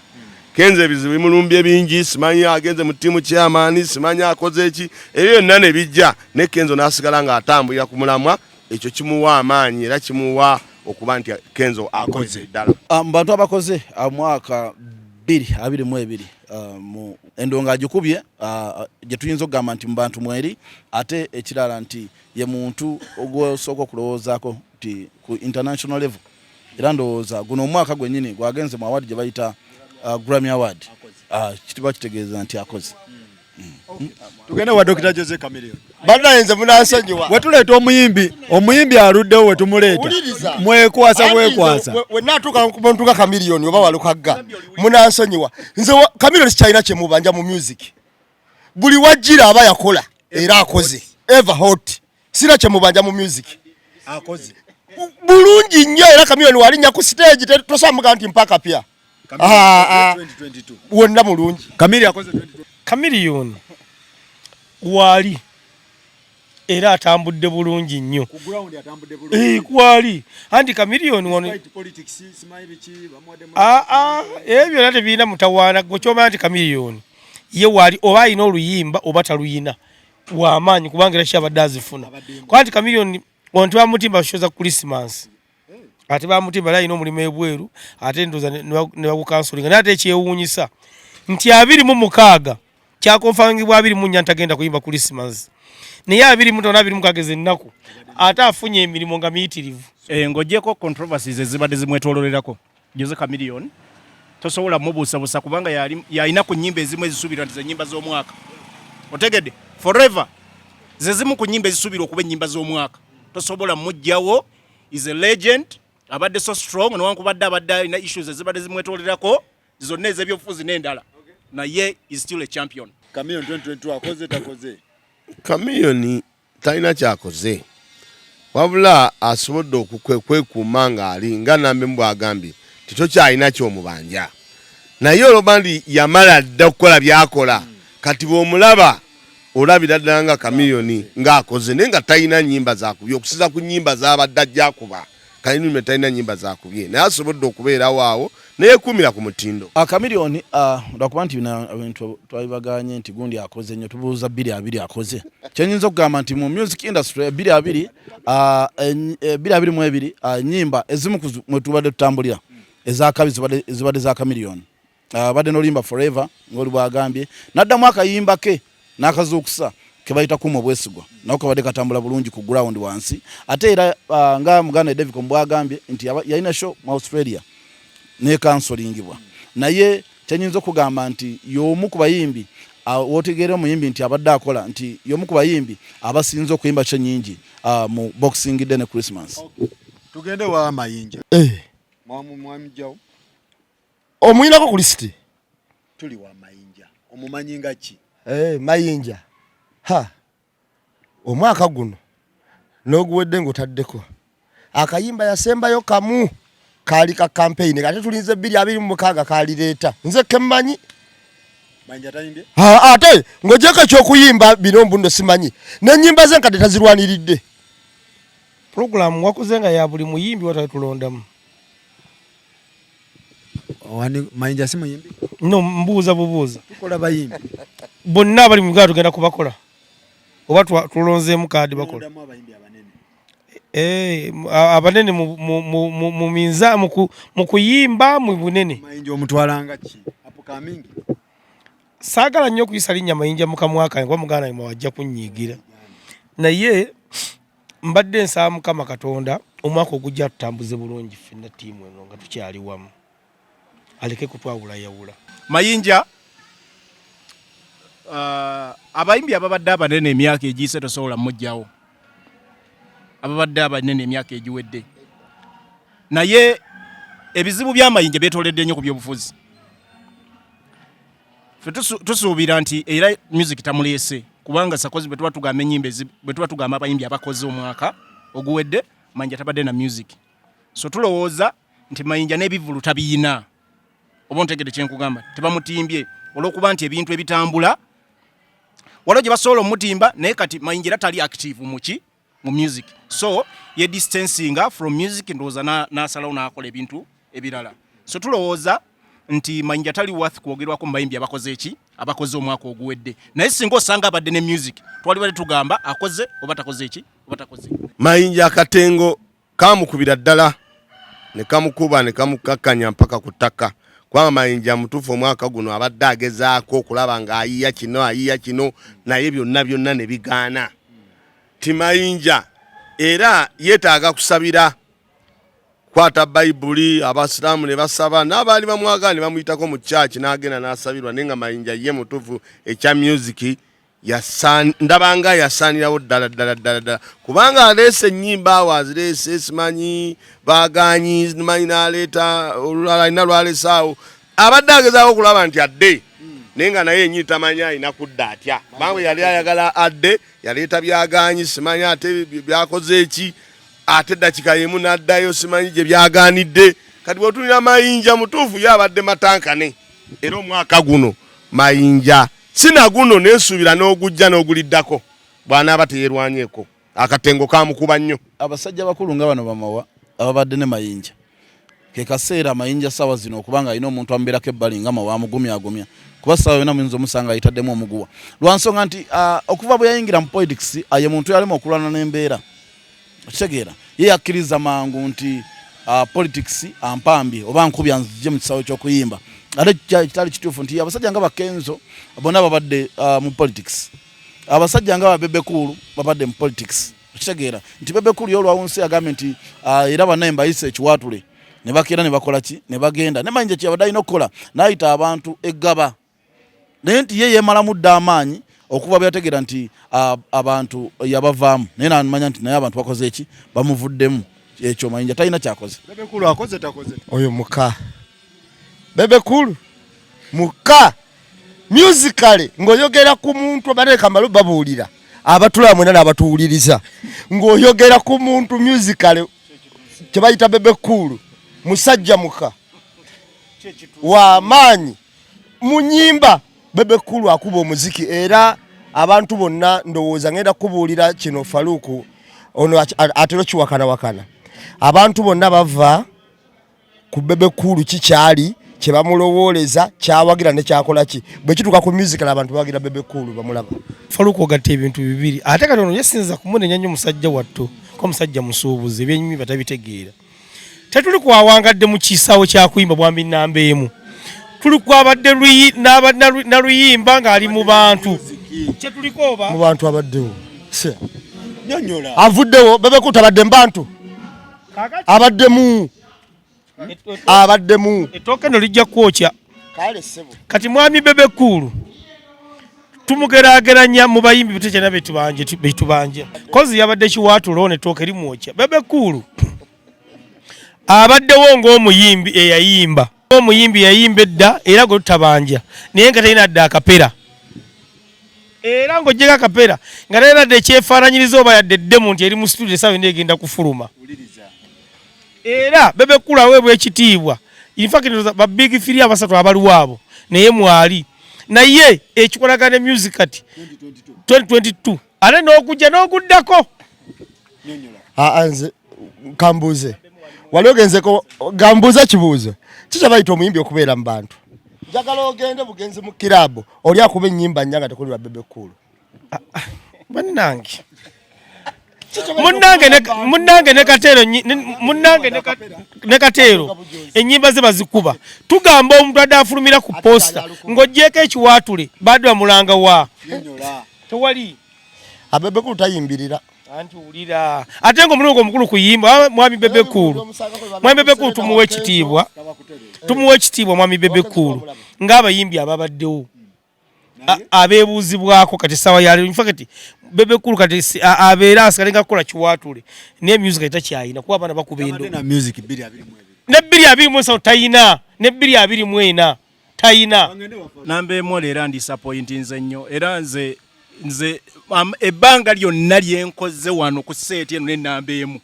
Kenzo ebizibu bimulumbye bingi simanyi agenze mu ttiimu chairman simanyi akoze eki ebyo byonna ne bijja ne Kenzo n'asigala ng'atambulira ku mulamwa ekyo kimuwa amaanyi era kimuwa okuba nti Kenzo akoze ddala mu bantu abakoze mwaka 2022 mu endonga agikubye gye tuyinza okugamba nti mu bantu mweri ate ekirala nti ye muntu ogwosooka okulowoozaako nti ku international level era ndowooza guno omwaka gwennyini gwagenze mu award gye bayita Grammy Award kitiba kitegeeza nti akoze tugende wa Dr. Jose Chameleone banayenze munansonyiwa wetuleeta omuyimbi aluddewo wetumuleeta mwekwasa we natuuka ku muntu nga Chameleone oba Walukaga munansonyiwa nze Chameleone sikyalina kyemubanja mu music buli wajjira aba yakola era akoze ever hot sina kyemubanja mu music akoze bulungi nnyo era Chameleone walinnya ku stage tosamuga nti mpaka pya wonna mulungi Chameleone wali era atambudde bulungi nnyo kwali anti Chameleone wono ebyo byonna tebiina mutawaana gwekyomanya nti Chameleone ye wali oba alina oluyimba oba taluyina wamaanyi kubanga era kyabadde azifuna kuba nti Chameleone ono tebamutimba show za Christmas ate bamutimba alina omulimu ebweru ate ndoza ne bakukansolinga naye ate ekyewuunyisa nti 26 kyakonfangibwa 24 ntagenda kuyimba Christmas naye 25 ennaku ate afunye emirimu nga miyitirivu ng'ogyeko controversies ezibadde zimwetoololerako Jose Chameleone tosobola mubuusabuusa kubanga yalina ku nnyimba ezimu ezisuubirwa nti ze nnyimba z'omwaka otegedde forever ze zimu ku nnyimba ezisuubirwa okuba ennyimba z'omwaka tosobola mujjawo is a legend abadde so strong newankubadde abadde alina issues ezibadde zimwetolerako zonna ez'ebyobufuzi n'endala naye is still a champion. Chameleone 2022 akoze takoze Chameleone talina kyakoze wabula asobodde okukwekuuma ng'ali nga nambe mbwagambye tito kyalina kyomubanja naye olwoba nti yamala dda okukola byakola kati bw'omulaba olabira ddala nga kamiliyoni ng'akoze naye nga talina nnyimba zakubye okusiza ku nnyimba z'abadde ajja akuba kalinume talina nnyimba zakubye naye asobodde okubeerawo awo neyeekuumira ku mutindo. Kamiliyoni lwakuba nti bintu twabibaganye nti gundi akoze nnyo tubuuza 2 akoze kyenyinza okugamba nti mu music industry 2 nnyimba ezimu mwe tubadde tutambulira ezakabi zibadde za kamiliyoni. Badde nolimba forever ng'oli bwagambye n'addamu akayimba ke n'akazuukusa ke bayita kuma obwesigwa nako kabadde katambula bulungi ku ground wansi ate era nga muganda David Kombwagambye nti yalina show mu Australia ne kansolingibwa naye kyenyinza okugamba nti y'omu ku bayimbi wotegeera omuyimbi nti abadde akola nti y'omu ku bayimbi abasinze okuyimba kye nyingi mu Boxing Day ne Christmas. Tugende wa Mayinja mwamijjawo omuyinako ku lisiti tuli wa Mayinja omumanyi nga ki? Mayinja omwaka guno n'oguwedde ng'otaddeko akayimba yasembayo kamu kaali ka campaign ate tulinze 2026 kaalireeta nze kemmanyi Mayinja tayimbye ate ng'ogyeko ekyokuyimba bino mbundo simanyi n'ennyimba ze nkadde tazirwaniridde. Program wakuze nga ya buli muyimbi watatulondamu. Mayinja si muyimbi? No, mbuuza bubuuza. Tukola bayimbi. Bonna abali mu Uganda tugenda kubakola. Oba tulonzeemu kaadi bakola. Abanene mu minza mu kuyimba mu bunene. Mayinja omutwalanga ki? Apo kamingi. Saagala nnyo kuyisa linnya Mayinja mu kamwaka ngo muganda mwe wajja kunnyiigira. Naye mbadde nsaba Mukama Katonda omwaka ogujja tutambuze bulungi ffenna ttiimu eno nga tukyali wamu. Aleke kutwawula yawula. Mayinja abayimbi ababadde abanene emyaka egiyise tosobola mujjawo. Ababadde abanene emyaka egiwedde. Naye ebizibu by'amayinja byetoledde nnyo ku by'obufuzi. Ffe tusuubira nti era music tamuleese kubanga sakozi bwe tuba tugamba ennyimba bwe tuba tugamba abayimbi abakoze omwaka oguwedde Mayinja tabadde na music. So tulowooza nti Mayinja n'ebivulu tabiyina. Oba ntegedde kye nkugamba tebamutimbye olw'okuba nti ebintu ebitambula waliwo gye basobola omutimba naye kati Mayinja era tali active mu music. So ye distancinga from music ndowooza n'asalawo n'akola ebintu ebirala. So tulowooza nti Mayinja tali worth kwogerwako mu bayimbi abakoze eki abakoze omwaka oguwedde naye singa osanga abadde ne music twali bali tugamba akoze oba takoze eki oba takoze. Mayinja akatengo kamukubira ddala ne kamukuba ne kamukakkanya mpaka ku ttaka. Kwa Mayinja mutufu omwaka guno abadde agezaako okulaba nga ayiya kino naye byonna ne bigaana. Ti Mayinja era yeetaaga kusabira kwata Bayibuli abasiraamu ne basaba n'abaali bamwagala ne bamuyitako mu church n'agenda n'asabirwa naye nga Mayinja ye mutufu ekya music ndabanga yasaanirawo ddala kubanga aleese ennyimba awo azireese simanyi baganyi simanyi n'aleeta olulala lwaleese awo abadde agezaako okulaba nti adde naye nga naye ennyini tamanyi alina kudda atya kubanga yali ayagala adde yaleeta byaganyi simanyi ate byakoze eki ate eddakika yemu n'addayo simanyi gye byagaanidde kati bw'otulira Mayinja mutuufu ye abadde matankane era omwaka guno Mayinja sinaguno nesuubira n'ogujja n'oguliddako bw'anaaba teyerwanyeeko akatengo kamukuba nnyo. Abasajja bakulu nga bano bamawa ababadde ne Mayinja ke kaseera Mayinja sawa zino okubanga alina omuntu amubeerako ebbali nga mawa amugumyagumya kuba sawa yonna muyinza omusanga ayitaddemu omuguwa lwansonga nti okuva bwe yayingira mu politics ye muntu yalema okulwana n'embeera okitegeera ye yakkiriza mangu nti politics ampambye oba nkubya nzije mu kisawo ky'okuyimba ate kitali kituufu nti abasajja nga bakenzo bonna babadde mu politics abasajja nga babebe kulu babadde mu politics okitegeera nti bebe kulu y'olwawunsi agambye nti era bannaye mbayise ekiwaatule ne bakeera ne bakola ki ne bagenda ne Mayinja kyabadde alina okukola n'ayita abantu eggaba naye nti ye yeemalamu dda amaanyi okuva bwe yategeera nti abantu yabavaamu naye namanya nti naye abantu bakoze eki bamuvuddemu ekyo Mayinja talina kyakoze. Bebe kulu akoze takoze oyo muka bebe kulu muka musically ng'oyogera ku muntu abateeka malo babuulira abatula mwena n'abatuwuliriza ng'oyogera ku muntu musically kye bayita bebe kulu musajja muka w'amaanyi mu nnyimba Bebe Cool akuba omuziki era abantu bonna ndowooza ngenda kubuulira kino Faluku ono atero kiwakana abantu bonna bava ku Bebe Cool kikyali kye bamulowooleza kyawagira ne kyakola ki bwe kituuka ku musical abantu bawagira Bebe Cool bamulaba. Faluku ogatta ebintu bibiri ate kati ono yesinza kumunenya nnyo musajja watto ko musajja musuubuzi ebyenyumi batabitegeera tetuli kwawangadde mu kisaawe kyakuyimba bwambi nnamba emu tuli kwabadde naluyimba ng'ali mu bantu kyetuliko oba mu bantu abaddewo avuddewo Bebe Cool tabadde mu bantu abaddemu ettooke no lijja kwokya kati mwami Bebe Cool tumugeraageranya mu bayimbi bitekyana betubanje kozi yabadde kiwaatulo n'ettooke limwokya Bebe Cool abaddewo ng'omuyimbi eyayimba omuyimbi yayimba edda era gwe tutabanja naye nga talina dde akapera era ng'ojjeko akapera nga talina dde ekyefaananyiriza oba yadde ddemu nti eri mu studio esaawa negenda kufuluma era Bebe Cool aweebwa ekitiibwa infact ba big three abasatu abaliwo abo naye mwali naye ekikolagana music kati 2022 ate n'okujja n'oguddako nze kambuuze wali ogenzeko gambuuza kibuuzo kikyabayita omuyimbi okubeera mu bantu njagala ogende bugenzi mu kirabo oli akuba ennyimba nnya nga tekulirwa Bebe Cool bannange munnange ne Kateero ennyimba ze bazikuba tugamba omuntu adde afulumira ku posta ng'oggyeko ekiwaatule badde bamulanga wa tewali Bebe Cool tayimbirira anti ulira ate ng'omulundi omukulu kuyimba mwami Bebe Cool tumuwe ekitiibwa mwami Bebe Cool ng'abayimbi ababaddewo abeebuuzibwako kati essaawa yaleero infact Bebe Cool kati abeera asigale nga kukola kiwaatule naye music etakyayina kuba abaana bakuba endo ne 223 tayina ne 224 tayina namba emu leero disappointinze nnyo era nze ebbanga lyonna lyenkoze wano ku seeti eno n'ennamba emu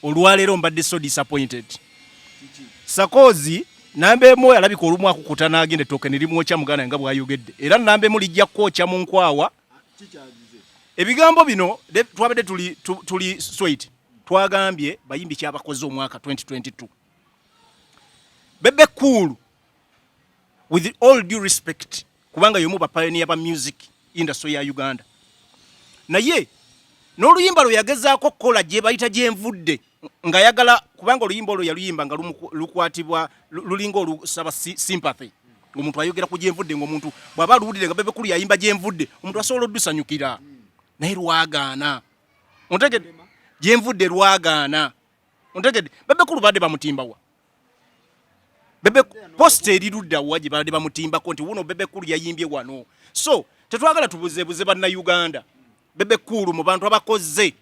olwaleero mbadde so disappointed sakozi namba emu alabika olumu akukuta n'agenda ettooke ne limwokya muganda nga bw'ayogedde era namba emu lijja kwokya mu nkwawa ebigambo bino twabadde tuli sweet twagambye bayimbi kyabakoze omwaka 2022 Bebe Cool with all due respect kubanga yomu ba pioneer ba music industry ya Uganda naye n'oluyimba lwe yagezaako kukola gye bayita gyenvudde nga yagala kubanga oluyimba olwo yaluyimba nga lukwatibwa lulinga olusaba sympathy ng'omuntu ayogera ku gyenvudde ng'omuntu bw'aba luwulire nga Bebe Cool yayimba gyenvudde omuntu asobola oddusanyukira naye lwagaana ontegedde gyenvudde lwagaana ontegedde Bebe Cool badde bamutimbawa Bebe posta eriruddawa gye badde bamutimbako nti wuno Bebe Cool yayimbye wano so tetwagala tubuzeebuze bannayuganda Bebe Cool mu bantu abakoze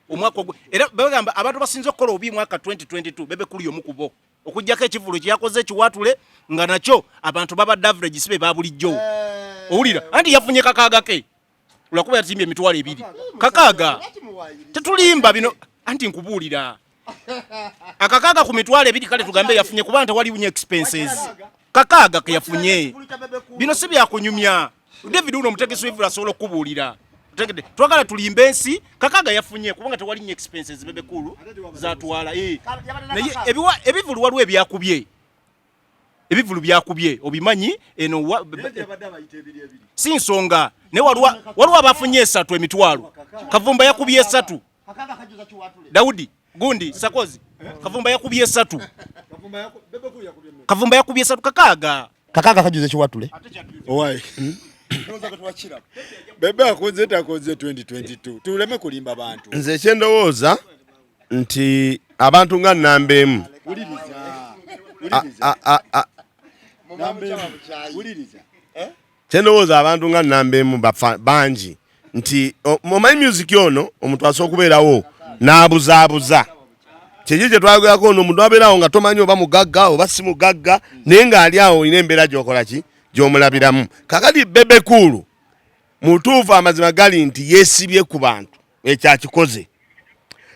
omwaka era bagamba abantu basinze okukola obi mwaka 2022 Bebe Cool y'omu kubo okujjako ekivulu kyakoze ekiwaatule nga nakyo abantu babadde average sibe babulijjo owulira anti yafunye kakaaga ke lwakuba yatimbye emitwalo 2 kakaaga tetulimba bino anti nkubuulira akakaaga ku mitwalo 2 kale tugambe yafunye kuba tewali unye expenses kakaaga ke yafunye bino si byakunyumya David uno mutegesi w'evula asobola okubuulira twagala tulimba ensi kakaaga yafunye kubanga tewali nnyo expenses Bebe Cool zatwala naye ebivulu waliwo ebivulu byakubye obimanyi eno si nsonga naye waliwo abafunye 3 emitwalo Kavumba yakubye 3 Daudi gundi Sakozi Kavumba yakubye 3 Kavumba yakubye 3 kakaaga kajuze kiwatule owai Bebe akoze takoze 2022 tuleme kulimba bantu nze kyendowooza nti abantu nga nnamba emu kyendowooza abantu nga nnamba emu bangi nti omanyi music ono omuntu asobola okubeerawo n'abuzaabuza kyekyo kye twayogerako ono omuntu abeerawo nga tomanyi oba mugagga oba si mugagga naye ng'ali awo olina embeera gy'okola ki gy'omulabiramu kakati Bebe Cool mutuufu amazima gali nti yeesibye ku bantu ekyakikoze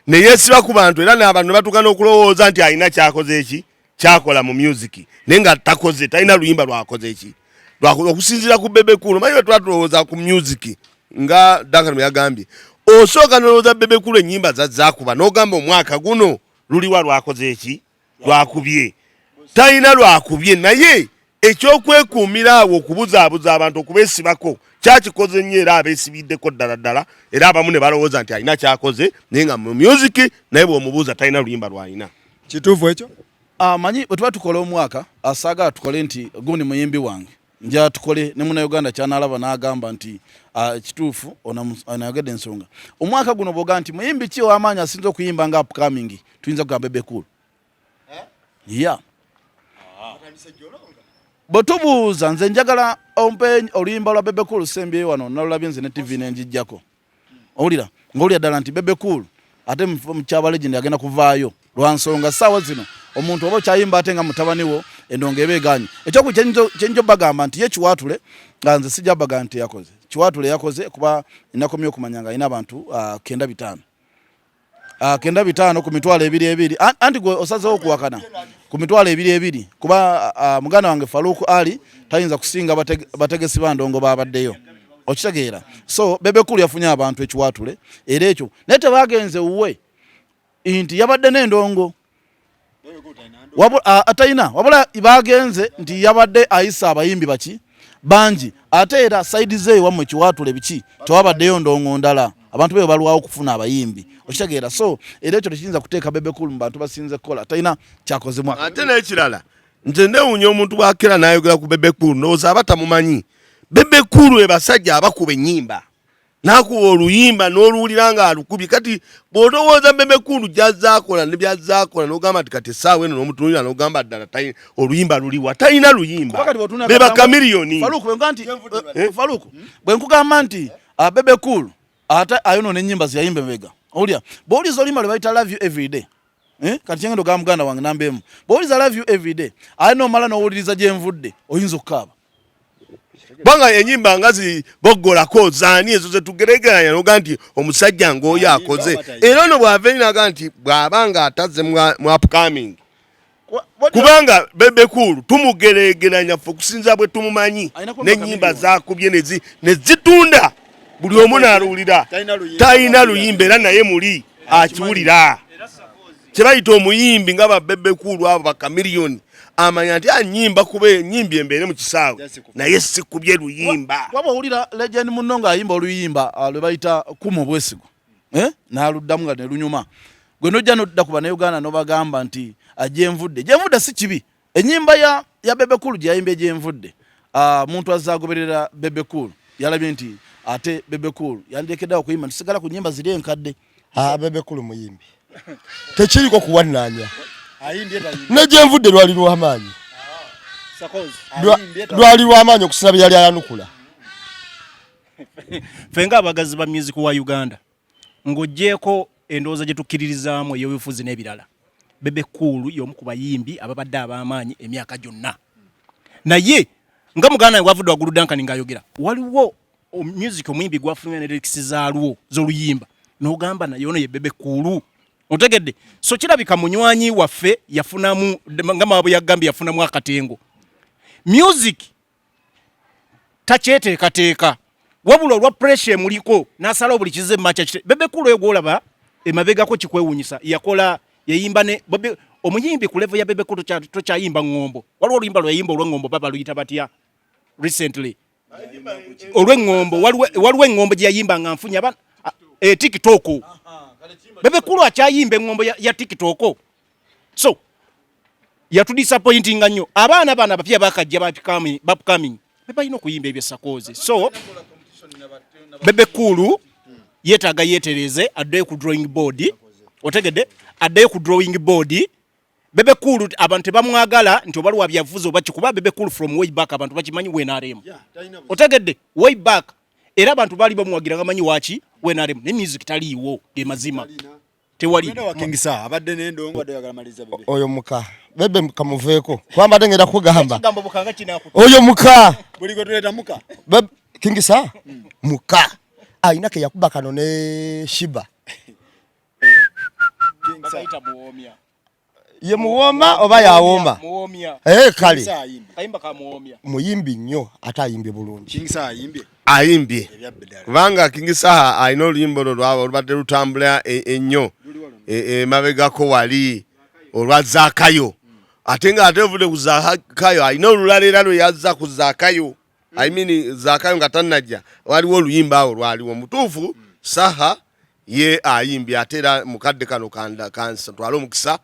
ne yeesiba ku bantu era n'abantu batuuka n'okulowooza nti alina kyakoze eki kyakola mu music naye nga takoze talina luyimba lwakoze eki okusinzira ku Bebe Cool manyi twatulowooza ku music nga Duncan yagambye osooka nolowooza Bebe Cool ennyimba zazaakuba n'ogamba omwaka guno luliwa lwakoze eki lwakubye talina lwakubye naye ekyokwekuumira awo okubuzaabuza abantu okubeesibako kyakikoze nnyo era abeesibiddeko ddala era abamu ne balowooza nti alina kyakoze naye nga mu music naye bw'omubuuza talina luyimba lwalina. Kituufu ekyo? Manyi bwe tuba tukola omwaka asaagala tukole nti gundi muyimbi wange nja tukole ne Munnayuganda kyanalaba n'agamba nti kituufu onayogedde ensonga omwaka guno bwoga nti muyimbi ki ow'amaanyi asinza okuyimba nga upcoming tuyinza kugamba Bebe Cool. Bwe tubuuza nze njagala ompe oluyimba lwa Bebe Cool sembyeyo wano nalulabye nze ne TV nenjijjako owulira ng'olya ddala nti Bebe Cool ate mukyaba legend agenda kuvaayo lwa nsonga ssaawa zino omuntu oba okyayimba ate nga mutabani wo endongo eba egaanye ekyoku kyenjo bagamba nti ye Kiwaatule nga nze sijja baga nti yakoze Kiwaatule yakoze kuba enakomye okumanya nga alina abantu 95 ku mitwalo 22 anti gwe osazeewo okuwakana ku mitwalo 22 kuba muganda wange Faruku Ali tayinza kusinga bategesi bandongo babaddeyo okitegeera so Bebe Cool yafunye abantu ekiwaatule era ekyo naye tebagenze wuwe nti yabadde n'endongo atayina wabula bagenze nti yabadde ayisa abayimbi baki bangi ate era saidi ze wamwe kiwaatule biki tewabaddeyo ndongo ndala abantu be balwawo okufuna abayimbi okitegeera so era ekyo tekiyinza kuteeka Bebe Cool mu bantu basinze kukola atayina kyakozemu ate n'ekirala nze ndewuunya omuntu bwakera n'ayogera ku Bebe Cool ndowooza aba tamumanyi Bebe Cool we basajja abakuba ennyimba nakuwa oluyimba n'oluwulira nga alukubye kati bw'otowooza Bebe Cool gy'azaakola ne by'azaakola n'ogamba nti kati essaawa eno n'omutunuulira n'ogamba ddala oluyimba luliwa talina luyimba be bakamiliyoni Faruku bwe nkugamba nti Bebe Cool ate ayonoona ennyimba zeyayimba emabega owulira bw'owuliza oluyimba lwe bayita love you every day kati kyengendo ga muganda wange nambeemu bw'owuliza love you every day ate n'omala n'owuliriza gye nvudde oyinza okukaaba banga enyimba ngazi boggolako zaani ezo zetugeregeranya noga nti omusajja ng'oyo akoze era ono bw'aveninaga nti bw'abanga atazze mu upcoming kubanga Bebe Cool tumugeregeranya ffe okusinza bwe tumumanyi n'ennyimba zakubye ne zitunda buli omu n'aluwulira talina luyimba era naye muli akiwulira kye bayita omuyimbi nga ba Bebe Cool abo bakamiliyoni amanya nti anyimba kuba ennyimbi embeere mu kisaawe naye sikubye luyimba waba owulira legend munno ng'ayimba oluyimba lwe bayita kuma obwesigo n'aluddamu nga ne lunyuma gwe nojja nodda ku bannayuganda n'obagamba nti gyenvudde si kibi ennyimba ya Bebe Cool gye yayimba gyenvudde muntu azza agoberera Bebe Cool yalabye nti ate Bebe Cool yandirekeddewo okuyimba ntisigala ku nnyimba ziri enkadde Bebe Cool muyimbi tekiriko kuwannaanya negyenvudde lwali lw'amaanyi lwali lw'amaanyi okusaba yali ayanukula ffe ng'abagazi ba music wa Uganda ng'oggyeko endowooza gye tukkiririzaamu ey'obufuzi n'ebirala Bebe Cool y'omu ku bayimbi ababadde ab'amaanyi emyaka gyonna naye nga muganda wange wavudde waggulu Duncan ng'ayogera waliwo music omuyimbi gwafunye ne lyrics zaalwo z'oluyimba n'ogamba naye ono ye Bebe Cool otegedde so kirabika munywanyi waffe yafunamu nga mabwe yagambye yafunamu akatengo music takyeteekateeka wabula olwa pressure muliko n'asalawo buli kize macha Bebe Cool egwolaba emabegako kikwewunyisa yakola yayimba ne omuyimbi ku level ya Bebe Cool tokyayimba ngombo waliwo oluyimba lwayimba olw'engombo baba luyita batya recently olw'engombo waliwo engombo gye yayimba nga nfunya TikTok Bebe Cool akyayimba engombo ya TikTok so yatudisappointinga nnyo abaana bana bapya bakajja bapcoming bebalina okuyimba ebyesakoze so Bebe Cool yeetaaga yeetereze addeyo ku drawing board otegedde addeyo ku drawing board Bebe Cool abantu tebamwagala nti obaliwa byavuze oba kikuba Bebe Cool from way back abantu bakimanyi WNRM otegedde way back era abantu bali bamuwagira ngamanyi wachi WNRM ne music taliiwo ge mazima tewali wakingisa abadde n'endongo badde yagalamaliza Bebe oyo muka Bebe kamuveeko kwamba tengera kugamba kigambo bukanga kinako oyo muka buli ko tuleta muka Bebe kingisa muka ayina ke yakuba kano ne Shiba bakaita buomya ye muwoma oba yawoma kale muyimbi nnyo ate ayimbye bulungi ayimbye kubanga King Saha alina oluyimba olwo olubadde lutambula ennyo emabegako wali olwa Zaakayo ate nga ate ovudde ku Zaakayo alina olulala era lwe yazza ku Zaakayo Zaakayo nga tannajja waliwo oluyimba awo lwaliwo mutuufu Saha ye ayimbye ate era mukadde kano twala omukisa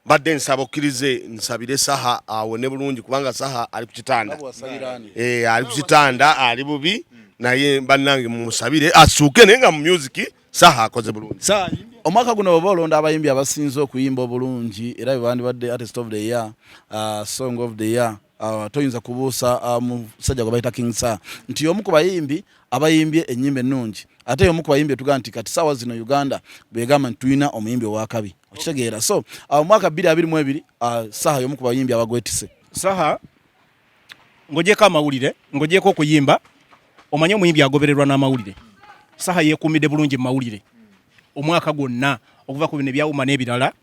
badde nsaba okkirize nsabire Saha awone bulungi kubanga Saha ali ku kitanda ali ku kitanda ali bubi naye bannange mumusabire asuuke naye nga mu music Saha akoze bulungi. Omwaka guno baba olonda abayimbi abasinze okuyimba obulungi era bebandibadde artist of the year, song of the year, toyinza kubuusa musajja gwe bayita King Saha nti omu ku bayimbi abayimbye ennyimba ennungi ate omu ku bayimbi tugaa nti kati saawa zino Uganda begamba nti tulina omuyimbi owakabi okitegeera. So omwaka 2022 Saha y'omu ku bayimbi abagwetise. Saha ng'ogyeko amawulire ng'ogyeko okuyimba omanye omuyimbi agobererwa n'amawulire. Saha yeekuumidde bulungi mu mawulire omwaka gwonna okuva ku bino ebyawuma n'ebirala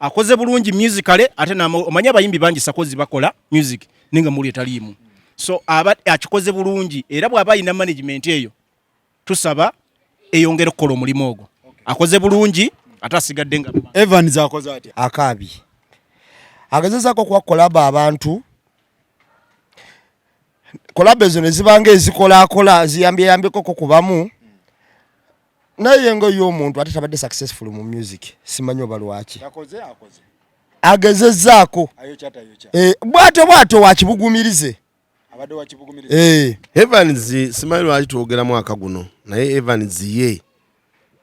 akoze bulungi musicale ate omanye abayimbi bangi sakozi bakola music ninga muli etaliimu. So akikoze bulungi era bw'aba alina management eyo tusaba eyongera okukola omulimu ogwo. Akoze bulungi ate asigadde nga Evans akoze atya akabi agezezaako okuwa kolaba abantu kolaba ezo ne zibanga ezikolakola ziyambyeko kubamu naye ngo y'omuntu ate tabadde successful mu music simanyi oba lwaki agezezaako bwato wakibugumirize abadde wakibugumirize. Evans simanyi lwaki twogera mwaka guno naye Evans ye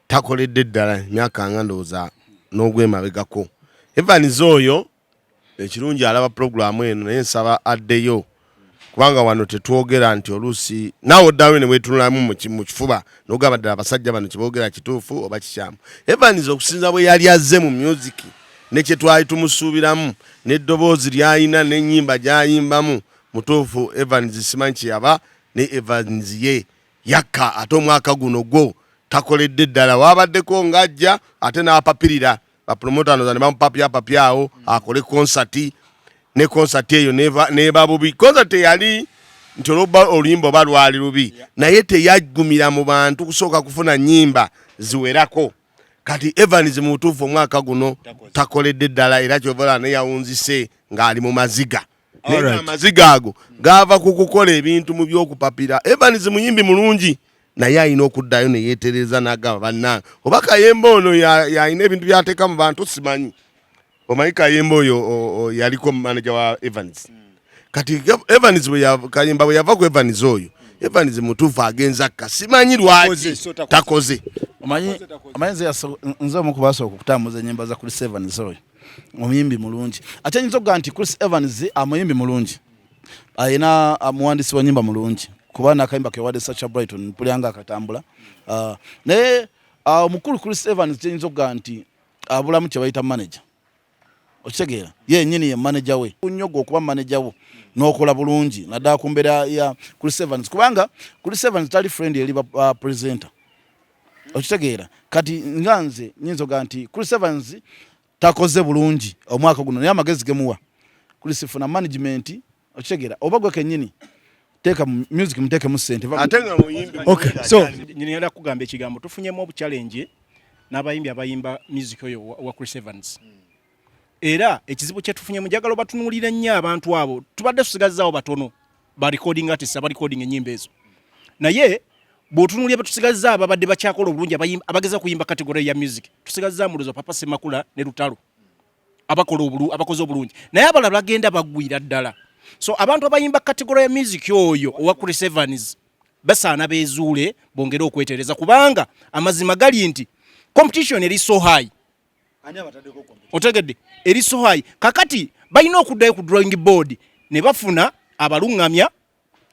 takoledde ddala myaka nga ndowooza n'ogwemabegako. Evans oyo ekirungi alaba programu eno naye nsaba addeyo kubanga wano tetwogera nti oluusi naawe oddawe ne weetunulamu mu kifuba n'ogamba ddala abasajja bano kiboogera kituufu oba kikyamu. Evans okusinza bwe yali azze mu music ne kye twali tumusuubiramu n'eddoboozi ly'ayina n'ennyimba gy'ayimbamu mutuufu Evans simanyi kyeyaba ne Evans ye yakka ate omwaka guno gwo takoledde ddala wabaddeko ng'ajja ate n'apapirira bapromotano ne bamupapyawo akole konsati ne konsati eyo neba bubi. Konsati yali nti oluyimba oba lwali lubi naye teyagumira mu bantu kusooka kufuna nnyimba ziwerako. Kati Evans mu butuufu omwaka guno takoledde ddala era kyovola ne yawunzise ng'ali mu maziga. Naye amaziga ago gaava ku kukola ebintu mu by'okupapira. Evans muyimbi mulungi naye alina okuddayo ne yeetereza n'agamba bannange oba Kayemba ono yalina ebintu by'ateeka mu bantu simanyi. Omanyi Kayemba oyo yaliko manager wa Evans. Kati Evans Kayemba bwe yava ku Evans oyo Evans mutuufu agenza simanyi lwaki takoze. Omanyi nze omu ku basooka okutambuza ennyimba za Chris Evans oyo omuyimbi mulungi ate nyinza okugaa nti Chris Evans amuyimbi mulungi ayina muwandisi wa nnyimba mulungi kuba n'akayimba ke wadde Sacha Brighton mpuliranga akatambula naye omukulu Chris Evans kyenyinza okugaa nti abulamu kye bayita manager okitegeera yennyini ye manager we nnyogo okuba manager wo n'okola bulungi naddala ku mbeera ya Chris Evans kubanga Chris Evans tali friend eri presenter okitegeera. Kati nga nze nyinza okugaa nti Chris Evans takoze bulungi omwaka guno naye amagezi gemuwa Chris funa management okitegeera oba gwe kennyini teeka music muteeke mu ssente ate nga muyimbi. Okay, so nyina kugamba ekigambo tufunyemu obu challenge n'abayimbi abayimba music oyo wa Chris Evans. Era ekizibu kye tufunye mujagalo batunuulira nnyo abantu abo tubadde tusigazaawo batono ba recording artists aba recording ennyimba ezo naye bw'otunuulira betusigazza ababadde bakyakola obulungi abageza kuyimba kategori ya music tusigazza mulozo Papa Semakula ne Lutalo abakoze obulungi naye abalala bagenda bagwira ddala. So abantu abayimba kategori ya music oyo owa Chris Evans basaana beezuule bongere okwetereza kubanga amazima gali nti competition eri so high. Otegedde eri so high kakati balina okuddayo ku drawing board ne bafuna abalungamya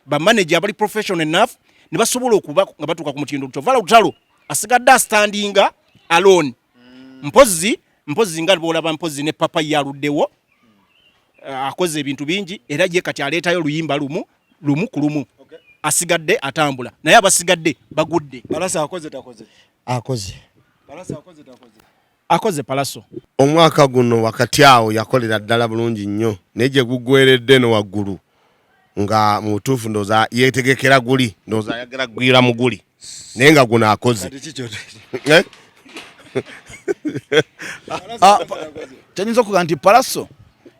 ba manager abali professional enough ne basobola okuba nga batuuka ku mutindo Lutovala Lutalo asigadde standinga alone. Mpozi nga bolaba mpozi ne Papa yaluddewo akoze ebintu bingi era je kati aleetayo luyimba lumu ku lumu asigadde atambula naye abasigadde bagudde. Balasa akoze takoze akoze Balasa akoze takoze akoze palaso omwaka guno wakati awo yakolera ddala bulungi nnyo naye gye gugweredde no waggulu nga mu butuufu ndowooza yeetegekera guli ndowooza ayagala gwira mu guli naye nga guno akoze tenyinza okuga nti palaso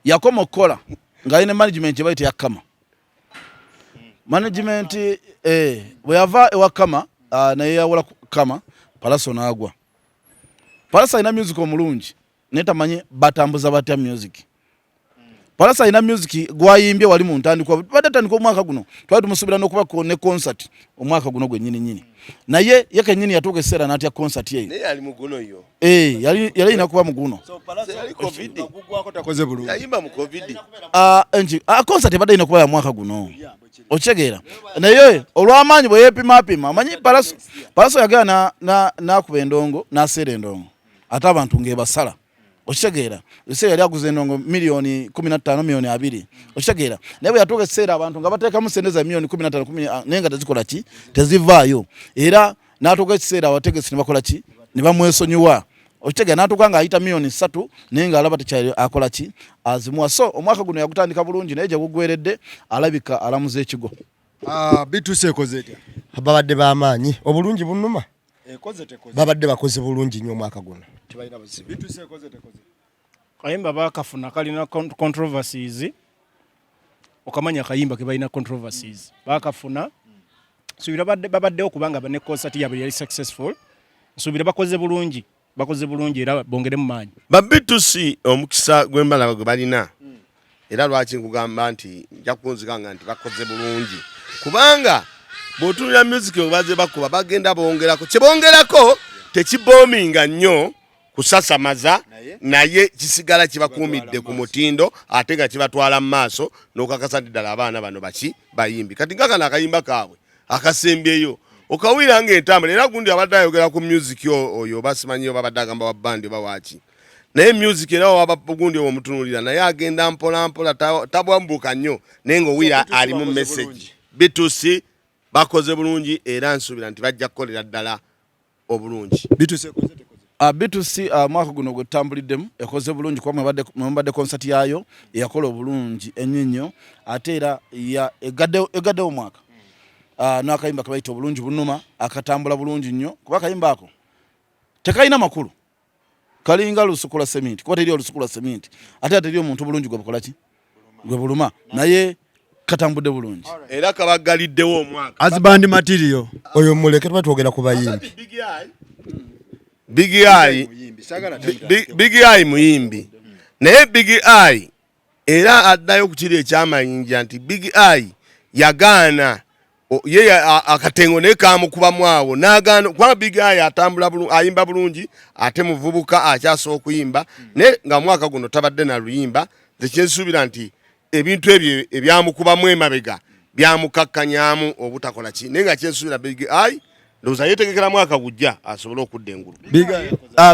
yakoma okukola ng'alina management ebayita yakama management bwe yava ewa kama naye yawula kama palaso n'agwa. Palaso alina music omulungi naye tamanyi batambuza batya music. Palaso alina music gwayimbye wali mu ntandikwa badde tandika omwaka guno twali tumusubira n'okuba ne concert omwaka guno gwe nyini naye yake nyini yatuuka ekiseera n'atya concert ye naye ali mu guno yo yali alina kuba mu guno yali covid gugwako takoze bulungi yayimba mu covid concert ebadde alina kuba ya mwaka guno okitegeera naye olw'amaanyi bwe yeepimapima amanyi palaso yagala n'akuba endongo n'aseera endongo ate abantu ng'ebasala okitegeera ekiseera yali aguza endongo miliyoni 15 miliyoni 2 okitegeera naye bwe yatuuka ekiseera abantu nga bateekamu sente za miliyoni 15 naye nga tezikola ki tezivaayo era n'atuuka ekiseera abategesi ne bakola ki ne bamwesonyiwa okitegeera n'atuuka nga ayita miliyoni 3 naye ng'alaba tekyali akola ki azimuwa so omwaka guno yagutandika bulungi naye gye gugweredde alabika alamuza ekigo. bituuse ekoze etya babadde b'amaanyi obulungi bunuma ekoze tekoze babadde bakoze bulungi nnyo omwaka guno tebalina buzibu bituuse ekoze tekoze kayimba bakafuna kalina controversies okamanya kayimba ke balina controversies bakafuna subira babaddewo kubanga bane concert yabwe yali successful subira bakoze bulungi era bongere mu maanyi babitusi omukisa gw'embala gwe balina era lwaki nkugamba nti nja kunzikanga nti bakoze bulungi kubanga bw'otunula music obaze bakuba bagenda bongerako kyebongerako tekiboominga nnyo kusasamaza naye kisigala kibakuumidde ku mutindo ate nga kibatwala mu maaso n'okakasa nti ddala abaana bano baki bayimbi kati nga kano akayimba kaabwe akasembyeyo okawira ng'entambula era gundi abadde ayogera ku music oyo basimanyiyo babadde agamba wa bandi oba waaki naye music era waba gundi omutunulira naye agenda mpolampola tabwambuka nnyo naye ng'owira alimu message bitusi bakoze bulungi era nsuubira nti bajja kukolera ddala obulungi bituuse ekoze bitusi mwaka guno gwe tutambuliddemu ekoze bulungi kuba mwembadde concert yayo eyakola obulungi ennyo ate era egaddewo omwaka n'akayimba kabayita obulungi bunuma akatambula bulungi nnyo kuba akayimba ako tekalina makulu kalinga lusukula sementi kuba teri olusukula sementi ate teri omuntu bulungi gwe bukola ki gwe buluma naye katambudde bulungi era kabagaliddewo omwaka azibandi material oyo muleke tuba twogera ku bayimbi Big Eye muyimbi naye Big Eye era addayo ku kiri ekyamayinja nti Big Eye yagaana ye akatengo naye kamukubamu awo n'agaana kubanga Big Eye atambula ayimba bulungi ate muvubuka akyasobola okuyimba naye nga mwaka guno tabadde na luyimba tekyensuubira nti ebintu ebyo ebyamukubamu emabega byamukakkanyamu obutakola ki naye nga kyensuubira Big Eye ndowooza yeetegekera mwaka gujja asobole okudda engulu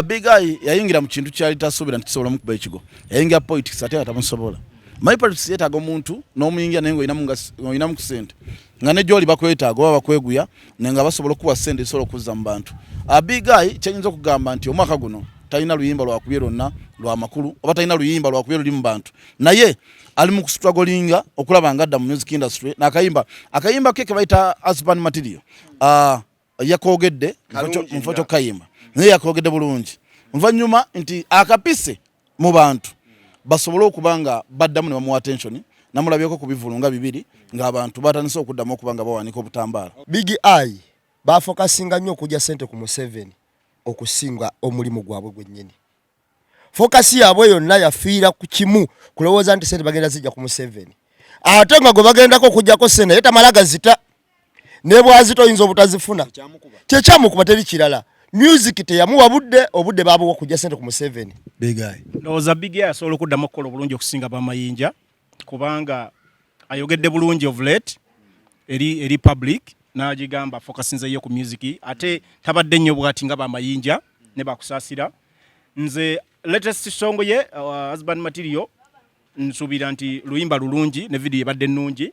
Big Eye yayingira mu kintu kyali tasuubira nti kisobola mukuba ekigo yayingira politics ate nga tamusobola my politics yeetaaga omuntu n'omuyingira naye ng'olinamu ku ssente nga ne gy'oli bakwetaaga oba bakweguya naye nga basobola okuwa ssente esobola okuzza mu bantu Big Eye kyenyinza okugamba nti omwaka guno talina luyimba lwakubye lwonna lwa makulu oba talina luyimba lwakubye luli mu bantu naye ali mu kustruglinga okulaba nga adda mu music industry akayimba ke bayita husband material yakogedde mufo kyokayimba naye yakogedde bulungi oluvannyuma nti akapise mu bantu basobole okuba nga baddamu ne bamuwa attention namulabyeko ku bivulu nga 2 ng'abantu batandise okuddamu okuba nga bawanika obutambaala. Big Eye bafokasinga nnyo okujja ssente ku Museveni okusinga omulimu gwabwe gwennyini fokasi yaabwe yonna yafiira ku kimu kulowooza nti ssente bagenda zijja ku Museveni ate nga gwe bagendako okujjako ssente ye tamala gazita ne bwazita oyinza obutazifuna kyekyamukuba teri kirala music teyamuwa obudde baabuwa okujja ssente ku Museveni. Big Eye ndowooza Big Eye asobola okuddamu okukola obulungi okusinga bamayinja kubanga ayogedde bulungi of late eri public n'agigamba fokasinze yo ku music ate tabadde nnyo bwati nga bamayinja ne bakusaasira nze latest song ye husband material nsuubira nti luyimba lulungi ne video ebadde nnungi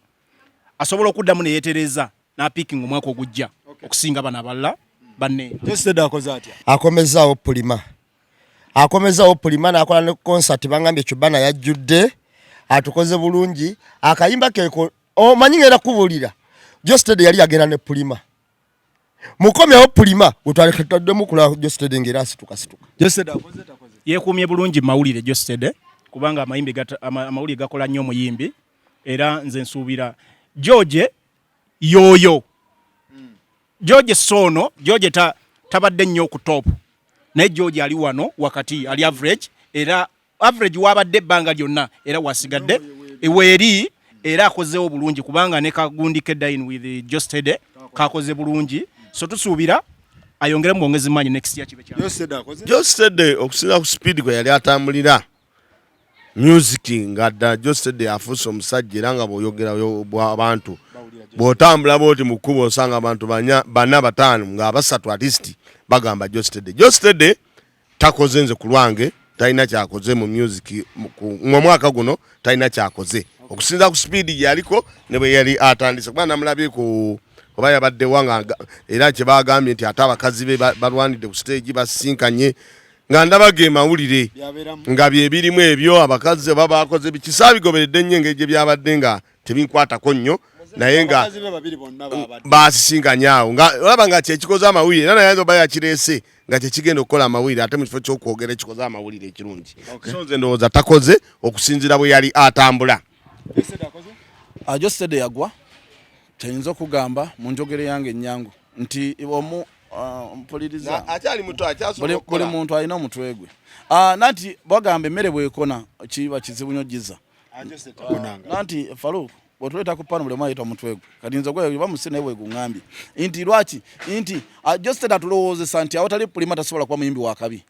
asobola okuddamu ne yeetereza n'apiking omwaka ogujja okusinga bano abalala banne tested akoze atya akomezaawo pulima akomezawo Pulima n'akola ne concert bangambye Chubana yajjudde atukoze bulungi akayimba keko omanyi ngera kubulira Josted yali agenda ne Pulima mukomyewo Pulima utwalekataddemu kula Josted ngera asituka Josted akoze takoze yekumye bulungi mawulire Josted kubanga amawulire gakola nnyo muyimbi era nze nsuubira George yoyo George sono George tabadde nnyo ku top naye George ali wano wakati ali average era average wabadde banga lyonna era wasigadde eweeri era akozeewo bulungi kubanga ne kagundi ke dine with Josted kakoze bulungi so tusuubira ayongere mu ongezi manyi next year kibe kya Josted okusinga ku speed kwe yali atambulira music ngada Josted afuso omusajja era nga boyogera abantu bwotambula bwoti mu kkubo osanga abantu bana batano nga abasatu artist bagamba Josted takoze nze ku lwange talina kyakoze mu music mu mwaka guno talina kyakoze okusinza ku speed yaliko ne bwe yali atandise kuba namulabye ku oba yabadde wanga era kye bagambye nti ate abakazi be balwanidde ku stage basinkanye nga ndabage mawulire nga bye birimu ebyo abakazi baba bakoze bikisaabigoberedde nnyo engeri gye byabadde nga tebinkwatako nnyo naye nga basisinkanyaawo nga olaba nga kyekikoze amawulire era naye oba yakirese nga kyekigenda okukola amawulire ate mu kifo ky'okwogera ekikoze amawulire ekirungi so nze ndowooza takoze okusinzira bwe yali atambula. Josted yagwa tayinza okugamba mu njogere yange ennyangu nti omu mpuliriza akyali muto akyasobola buli muntu alina omutwe gwe nanti bagamba emmere bwekona kiba kizibu nnyo giza nanti Faruku bwetuleta ku pano bulemu ayita omutwe gwe kati nze gwe bamusi naye bweguŋŋambye nti lwaki nti Josted atulowoozesa nti awatali Pulima tasobola kuba muyimbi wa kabi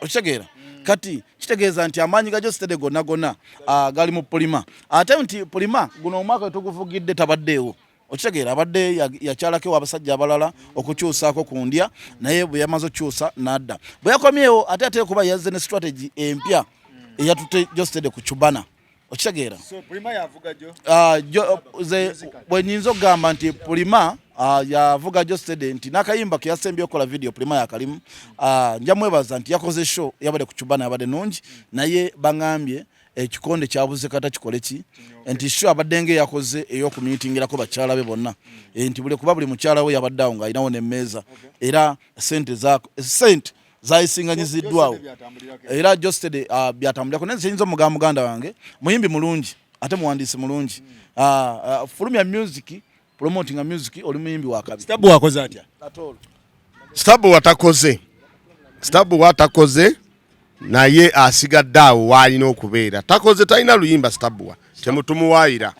okitegeera kati kitegeeza nti amaanyi ga Josted gonna gali mu Pulima ate nti Pulima guno omwaka wetuguvugidde tabaddeewo okitegeera abadde yakyalako abasajja abalala okukyusaako ku ndya naye bwe yamaze okukyusa n'adda bwe yakomyewo ate kuba yazze ne strategy empya eyatutte Josted ku Chubana okitegeera bwe nyinza okugamba nti Pulima yavuga Josted nti n'akayimba ke yasembye okukola video Pulima yakalimu nja mwebaza nti yakoze show yabadde ku Chubana yabadde nungi naye baŋŋambye ekikonde kyabuze kata kikole ki nti show abadde nge yakoze ey'okumitingirako bakyala be bonna nti buli mukyala we yabadde awo ng'alinawo n'emmeeza era sente zayisinganyiziddwawo era Josted byatambulirako naye kiyinza omugamba muganda wange muyimbi mulungi ate muwandiisi mulungi fulumya music promoting music oli muyimbi wakabi Stabu wakoze atya Stabu watakoze naye asigadde awo waalina okubeera takoze talina luyimba Stabu temutumuwaayira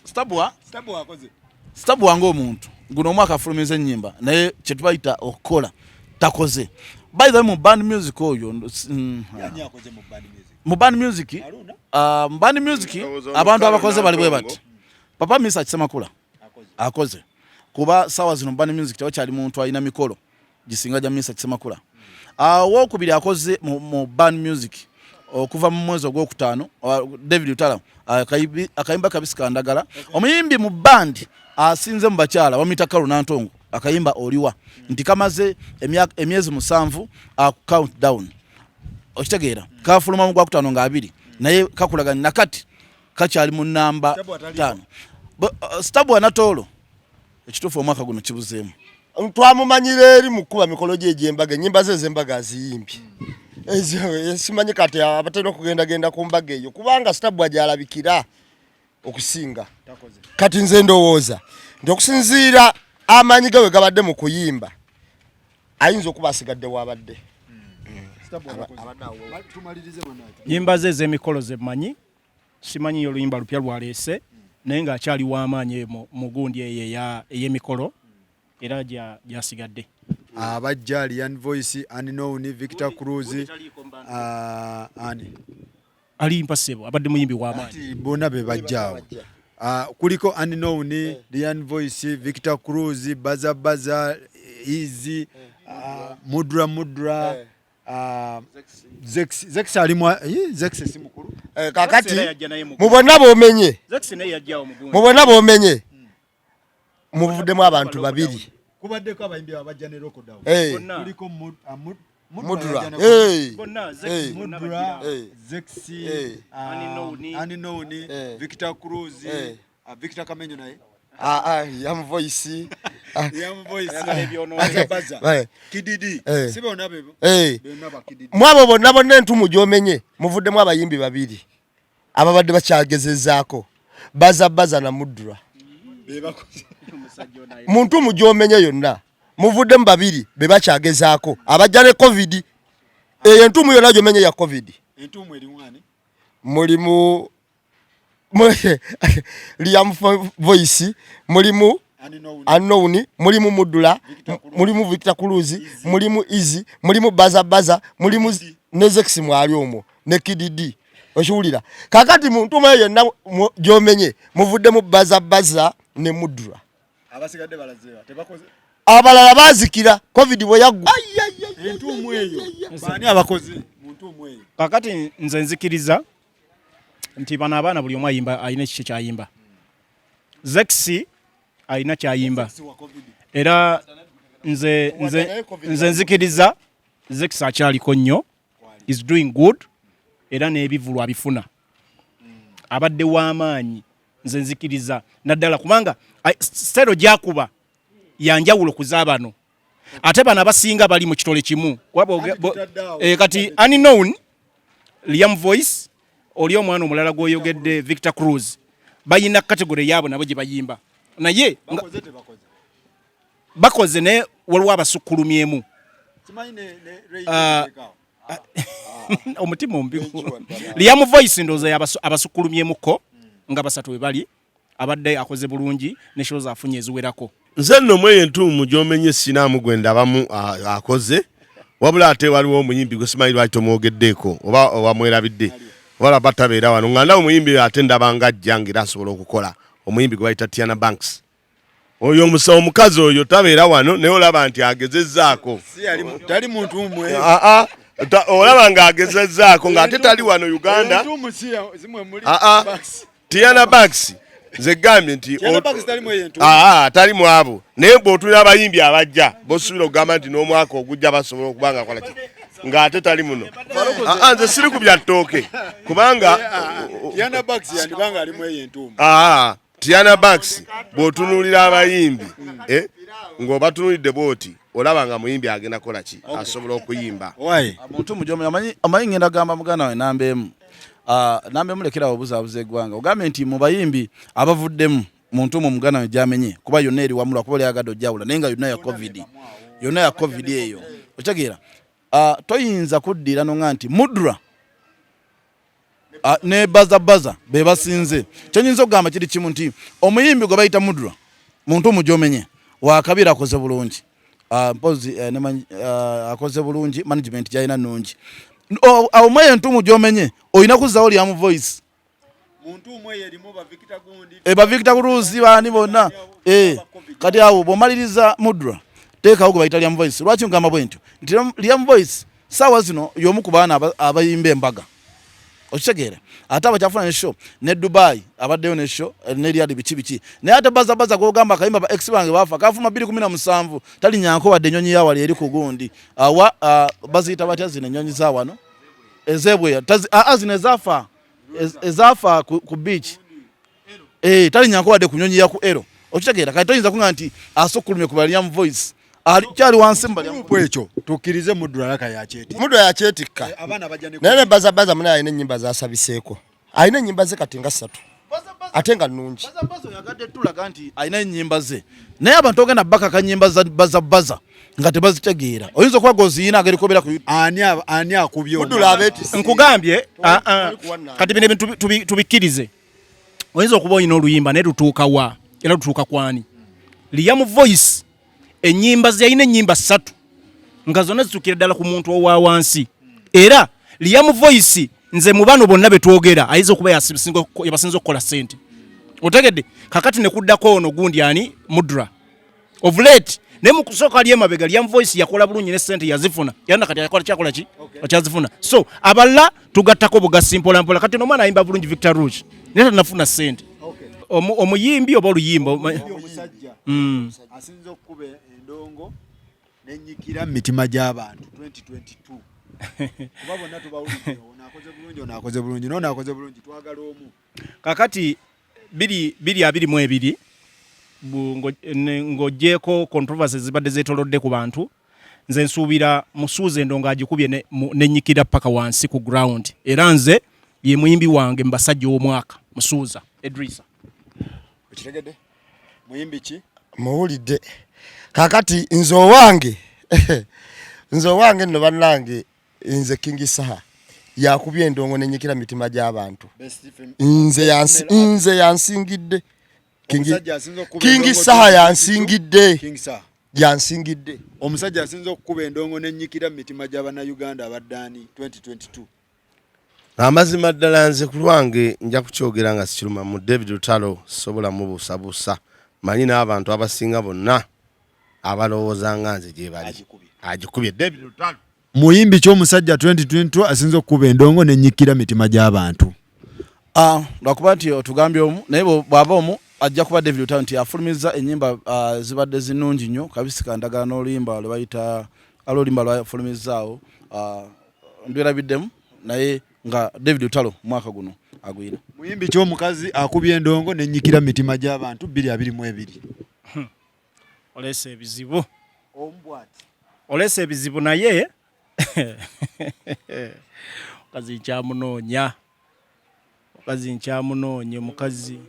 Stabu wange omuntu guno omwaka afulumiza ennyimba naye kyetubayita okukola takoze by the way mu band music oyo mu band music abantu abakoze bali bwe bati Papa Misa Kisemakula akoze kuba sawa zino band music tawakyali muntu alina mikolo gisinga gya Misa Kisemakula wokubiri akoze mu band music okuva mu mwezi ogwokutaano David Utala akayimba kabisika ndagala omuyimbi mu band asinze mu bakyala wamita Kalu Nantongo akayimba oliwa nti kamaze emyezi 7 countdown okitegeera kafuluma mu gwakutaano nga 2 naye kakulaga nakati kakyali mu namba 5 Stabu anatolo ekitufu omwaka guno kibuzeemu twamumanyire eri mukuba mikolo gye gy'embaga ennyimba ze z'embaga aziyimbi ezo simanyi kati abatera okugenda ku mbaga eyo kubanga Stabu agyalabikira okusinga kati nze ndowooza nti okusinziira amaanyi gawe gabadde mu kuyimba ayinza okuba asigadde wabadde nyimba ze ez'emikolo ze mmanyi simanyi oluyimba lupya lwaleese naye ng'akyali w'amaanyi mu gundi eyo ey'emikolo era gyasigadde abajja Lion Voice Unknown Victor Cruz ali mpasebo abadde muyimbi w'amaanyi bonna be bajjaawo kuliko Unknown Lion Voice Victor Cruz Baza Easy Mudra Zex alimu Zex simukuru kakati mubona bomenye muvuddemu abantu babiri kubaddeko abayimbi abajja ne Rokodawo kuliko Mudra bonna Mudra Zexi Aninoni Victor Cruz Victor Kamenyo naye Young Voice Azabaza Kididi sibona bebo benaba Kididi mwabo bonna bonna entumu gyomenye muvuddemu abayimbi babiri ababadde bakyagezezaako baza na Mudra muntu mugyomenye yonna muvuddemu babiri be bakyagezaako abajja ne covid eyo entumu yonna gyomenye ya covid entumu eri mwani mulimu Liam Voice mulimu Unknown mulimu Mudula mulimu Victor Cruz mulimu Easy mulimu baza mulimu Nezex mwali omwo ne Kididi oshuulira kakati muntu mwe yenna gyomenye muvuddemu baza ne Mudula abasigadde balazewa tebakoze abalala bazikira covid bwe yaggwa entumu eyo bani abakoze muntu mwe kakati nze nzikiriza nti bana abaana buli omu ayimba ayina ekiki kyayimba Zexi ayina kyayimba era nze nzikiriza Zexi akyaliko nnyo is doing good era n'ebivulu abifuna abadde w'amaanyi nze nzikiriza naddala kubanga stero gyakuba yanjawulo kuzaabano ate bano abasinga bali mu kitole kimu kati Unknown Liam Voice oli omwana omulala gw'oyogedde Victor Cruz bayina kategori yaabo nabo gye bayimba naye bakoze ne waliwo abasukkulumyemu omutima ombigu Liam Voice ndooza abasukkulumyemuko nga basatu we bali abadde akoze bulungi ne shows afunye eziwerako nze nno mweyo entumu gyomenye sinaamu gwenda abamu akoze wabula ate waliwo omuyimbi gwe simanyi lwaki tomwogeddeeko oba mwerabidde wala batabeera wano nga ndawo omuyimbi ate ndabanga ajja ng'era asobola okukola omuyimbi gwe bayita Tiana Banks oyo omukazi oyo tabeera wano naye olaba nti agezezzaako tali muntu umwe olaba ng'agezezzaako ng'ate tali wano Uganda Tiana Banks nze gambye nti tali mu abo naye bw'otulira abayimbi abajja bosuubira okugamba nti n'omwaka ogujja basobola okuba nga akola ki ng'ate tali muno nze siri ku bya ttooke kubanga Tiana Banks bw'otunuulira abayimbi ng'obatunuulidde bw'oti olaba nga muyimbi agenda kola ki asobola okuyimba omuntu mujomenya amanyi ngenda gamba muganda we nambeemu nambeemu lekera obuzaabuza eggwanga ogambye nti mu bayimbi abavuddemu muntu mu muganda we gyamenye kuba yonna eri wamulwa kuba lyagadde ojjawula naye nga yonna ya covid eyo okitegeera toyinza kuddira nonga nti Mudra ne baza be basinze kyonyinza okugamba kiri kimu nti omuyimbi gwe bayita Mudra muntu mugyomenye wakabira akoze bulungi mpozi akoze bulungi management gyalina nnungi awo mweyo entumu gyomenye olina kuzzawo Liam Voice muntu umwe yerimu ba Victor Gundi ba Victor Cruz bani bonna kati awo bw'omaliriza Mudra teekawo gwe bayita Liam Voice lwaki ngamba bwentyo nti Liam Voice saawa zino y'omu ku baana abayimba embaga okitegeera ate abakyafuna ne show ne Dubai abaddeyo ne show ne Riyadh biki naye ate baza gwogamba akayimba ba ex bange baafa kafuma 2017 tali nyanko wadde ennyonyi yawali eri ku gundi awa baziyita batya zino ennyonyi za wano ezebweya zino ezaafa ku beach tali nyanko wadde ku nnyonyi ya ku ero okitegeera kati toyinza kuŋŋa nti asukkulumye ku Liam Voice kyali wansi mbalimu ekyo tukkirize Mudra laka yakyetikka Mudra yakyetikka naye ne baza muna alina ennyimba zasabiseeko alina ennyimba ze kati nga 3 ate nga nnungi baza yagadde tulaga nti alina ennyimba ze naye abantu ogenda bakaka nnyimba za baza nga tebazitegeera oyinza okuba goziyina agerikobera ku ani akubyo Mudra abeetisi nkugambye kati bino ebintu tubikkirize oyinza okuba olina oluyimba naye lutuuka wa era lutuuka kwani Liam Voice ennyimba ze yalina ennyimba 3 nga zonna zitukira ddala ku muntu owa wansi era Liam Voice nze mu bano bonna betwogera ayinza okuba yabasinza okukola ssente otegedde kakati ne kuddako ono gundi ani Mudra of late naye mu kusooka ali emabega Liam Voice yakola bulungi ne ssente yazifuna era nakati kyakola ki akyazifuna so aballa tugattako bugasi mpolampola kati nomwana ayimba bulungi Victor Rouge naye tanafuna ssente omuyimbi oba oluyimba asinza okukuba endongo nenyikira mitima gy'abantu 2022 kuba bonna tubawulidde onaakoze bulungi n'onaakoze bulungi twagala omu kakati 2022 ng'oggyeko controversy zibadde zeetolodde ku bantu nze nsuubira musuuze endo ng'agikubye nenyikira paka wansi ku ground era nze ye muyimbi wange mu basajja w'omwaka musuuza Edrisa okitegedde muyimbi ki muwulidde kakati nze owange nno bannange nze King Saha yakubye endongo nenyikira mitima gy'abantu nze yansingidde King Saha yansingidde omusajja asinze okukuba endongo nenyikira mitima gy'abannayuganda abaddaani 2022 amazima ddala nze ku lwange nja kukyogera nga sikiruma mu David Lutalo sobola mubuusabuusa manyi n'abantu abasinga bonna abalowooza nga nze gye bali agikubye David Lutalo muyimbi ky'omusajja 2022 asinze okukuba endongo nenyikira mitima gy'abantu lwakuba nti otugambye omu naye bw'aba omu ajja kuba David Lutalo nti afulumiza ennyimba zibadde zinungi nnyo kabisika ndagala n'oluyimba lwe bayita oluyimba lwafulumizaawo ndwerabiddemu naye nga David Lutalo mwaka guno agwira muyimbi ky'omukazi akubye endongo nenyikira mitima gy'abantu 2022 olese ebizibu naye mukazi nkyamunoonya mukazi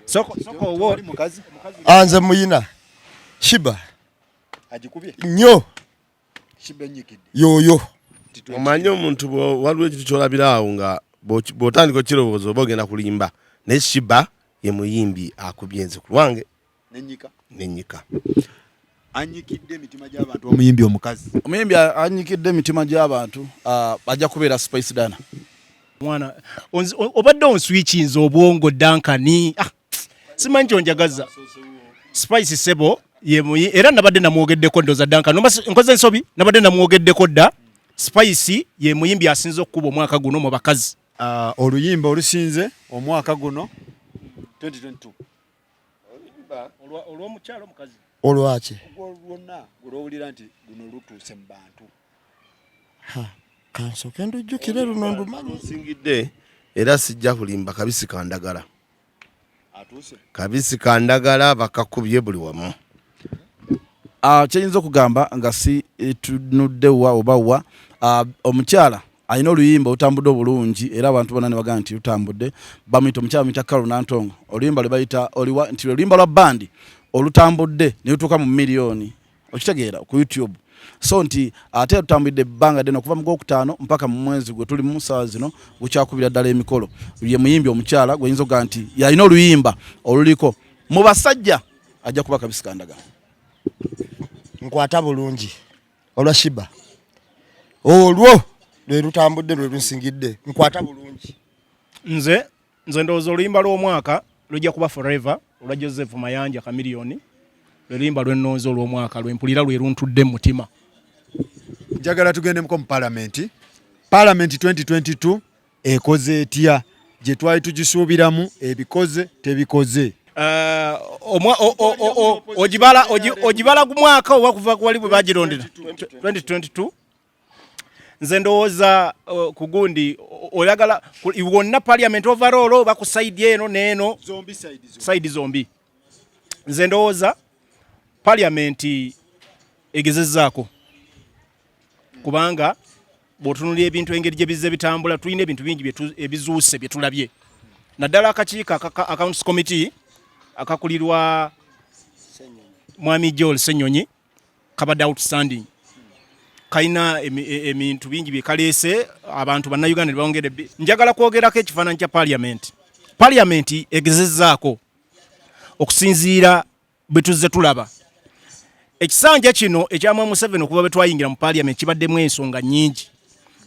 soko anze muyina shiba agikubye nnyo shiba enyikidde yoyo omanyi omuntu waliwo ekintu kyolabiraawo nga bw'otandika okirowooza oba ogenda kulimba naye shiba ye muyimbi akubye nze ku lwange nenyika anyikidde emitima gy'abantu omuyimbi omukazi omuyimbi anyikidde emitima gy'abantu ajja kubeera Spice Dana mwana obadde onswikinze obwongo dankani simanyi kyonjagaza Spice Sebo era nabadde namwogeddeko ndoza dankani nkoze ensobi nabadde namwogeddeko dda Spice ye muyimbi asinze okukuba omwaka guno mu bakazi oluyimba olusinze omwaka guno 2022 olw'omukyalo omukazi olwaki lwonna olwowulira nti guno lutuuse mu bantu kansoke ndujjukire luno ndumanyi nsingidde era sijja kulimba kabisi kandagala kabisi kandagala bakakubye buli wamu kyeyinza okugamba nga si tunudde wa oba wa omukyala alina oluyimba olutambudde obulungi era abantu bonna ne bagamba nti lutambudde bamuyita omukyala muyita Carol Nantongo oluyimba lwe bayita oliwa nti oluyimba lwa bandi olutambudde ne lutuuka mu miliyoni okitegeera ku YouTube so nti ate lutambudde ebbanga ddene okuva mu Gwokutaano mpaka mu mwezi gwe tuli mu ssaawa zino gukyakubira ddala emikolo ye muyimbi omukyala gweyinza okuga nti yalina oluyimba oluliko mu basajja ajja kuba kabisi kandagala nkwata bulungi olwa shiba olwo lwe lutambudde lwe lusingidde nkwata bulungi nze ndowooza oluyimba lw'omwaka lujja kuba Forever olwa Joseph Mayanja Chameleone luyimba lw'ennonzi olw'omwaka lwempulira lwe luntudde mu mutima njagala tugendemuko mu Parliament 2022 ekoze etya gye twali tugisuubiramu ebikoze tebikoze ogibala ku mwaka oba kuva wali bwe bagirondera 2022 nze ndowooza ku gundi oyagala wonna Parliament overall oba ku side eno n'eno side zombi nze ndowooza Parliament egezezzaako kubanga bw'otunulira ebintu engeri gye bizze bitambula tulina ebintu bingi ebizuuse bye tulabye naddala akakiiko accounts committee akakulirwa Mwami Joel Ssenyonyi kabadde outstanding kalina ebintu bingi bye kaleese abantu bannayuganda ne bawongera njagala kwogerako ekifaananyi kya Parliament egezezzaako okusinziira bwe tuzze tulaba ekisanja kino ekya Museveni okuba bwe twayingira mu Parliament kibaddemu ensonga nnyingi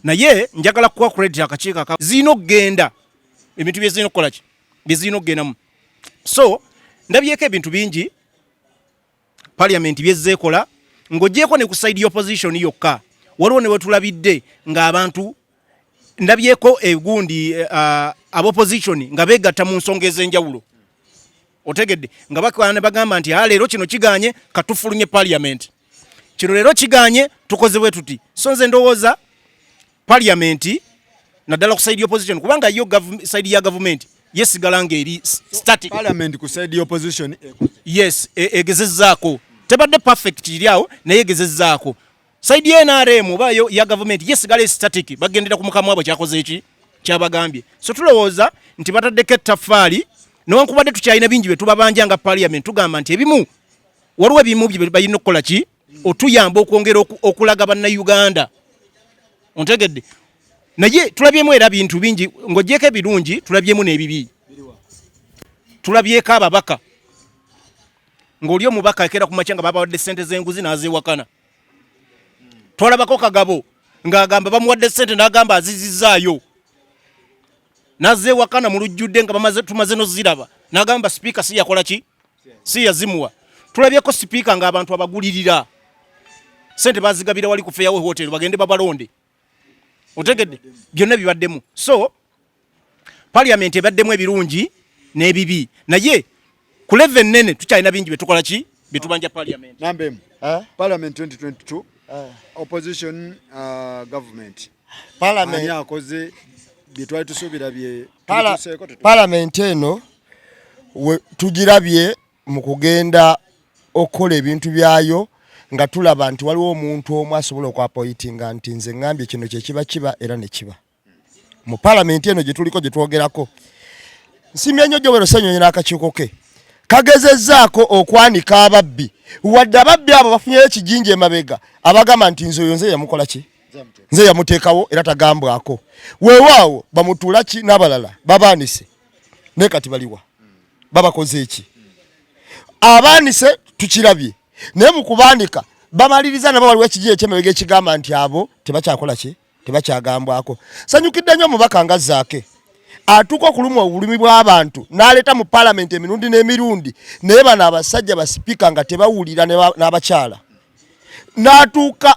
naye njagala kuwa credit akakiiko zirina okugenda ebintu bye zirina okukola ki bye zirina okugendamu so ndabyeko ebintu bingi Parliament byezzeekola ng'oggyeko ne ku side y'opposition yokka waliwo ne wetulabidde ng'abantu ndabyeko egundi ab'opposition nga beegatta mu nsonga ez'enjawulo otegedde nga bakwana ne bagamba nti leero kino kiganye katufulumye Parliament kino leero kiganye tukoze bwe tuti so nze ndowooza parliament naddala ku side opposition kubanga yo side ya government yesigala ng'eri static. Parliament ku side opposition Yes, egezezzaako tebadde perfect kiryawo naye egezezzaako side ya NRM bayo ya government yesigala static bagendera ku mukamwa bwe kyakoze eki kyabagambye. So tulowooza nti bataddeko ettaffaali newankubadde tukyalina bingi bye tubabanja nga parliament tugamba nti ebimu waliwo ebimu bye balina okukola ki otuyamba okwongera okulaga bannayuganda ontegedde naye tulabyemu era bintu bingi ng'ogyeko ebirungi tulabyemu n'ebibi. Tulabyeko ababaka ng'oli omubaka ekera ku makya nga babawadde ssente z'enguzi n'azeewakana. Twalabako Kagabo ng'agamba bamuwadde ssente n'agamba azizizaayo n'azeewakana mu lujjudde nga tumaze noziraba n'agamba sipiika si yakola ki si yazimuwa. Tulabyeko sipiika ng'abantu abagulirira ssente bazigabira wali ku Fairway Hotel bagende babalonde otegedde byonna bibaddemu. So parliament ebaddemu ebirungi n'ebibi naye ku level nene tukyalina bingi betukola ki bitubanja parliament. Nambe parliament 2022 opposition government parliament yakoze bitwali tusuubira bye parliament eno tugirabye mu kugenda okukola ebintu byayo nga tulaba nti waliwo omuntu omu asobola okwapoyitinga nti nze ngambye kino kiba era ne kiba mu parliament eno gye tuliko gye twogerako. Nsimya nnyo Joweero Ssennyonyi n'akakiiko ke kagezezzaako okwanika ababbi wadde ababbi abo bafunyeyo ekijinja emabega abagamba nti nze oyo nze yamukola ki nze yamuteekawo era tagambwako weewaawo bamutuula ki n'abalala babaanise naye kati baliwa babakoze eki abaanise tukirabye naye mu kubaanika bamaliriza nabo waliwo ekijinja ekyemabega ekigamba nti abo tebakyakola ki tebakyagambwako. Sanyukidde nnyo omubaka nga Zaake atuuka okulumwa obulumi bw'abantu n'aleeta mu parliament emirundi n'emirundi naye bano abasajja basipiika nga tebawulira n'abakyala n'atuuka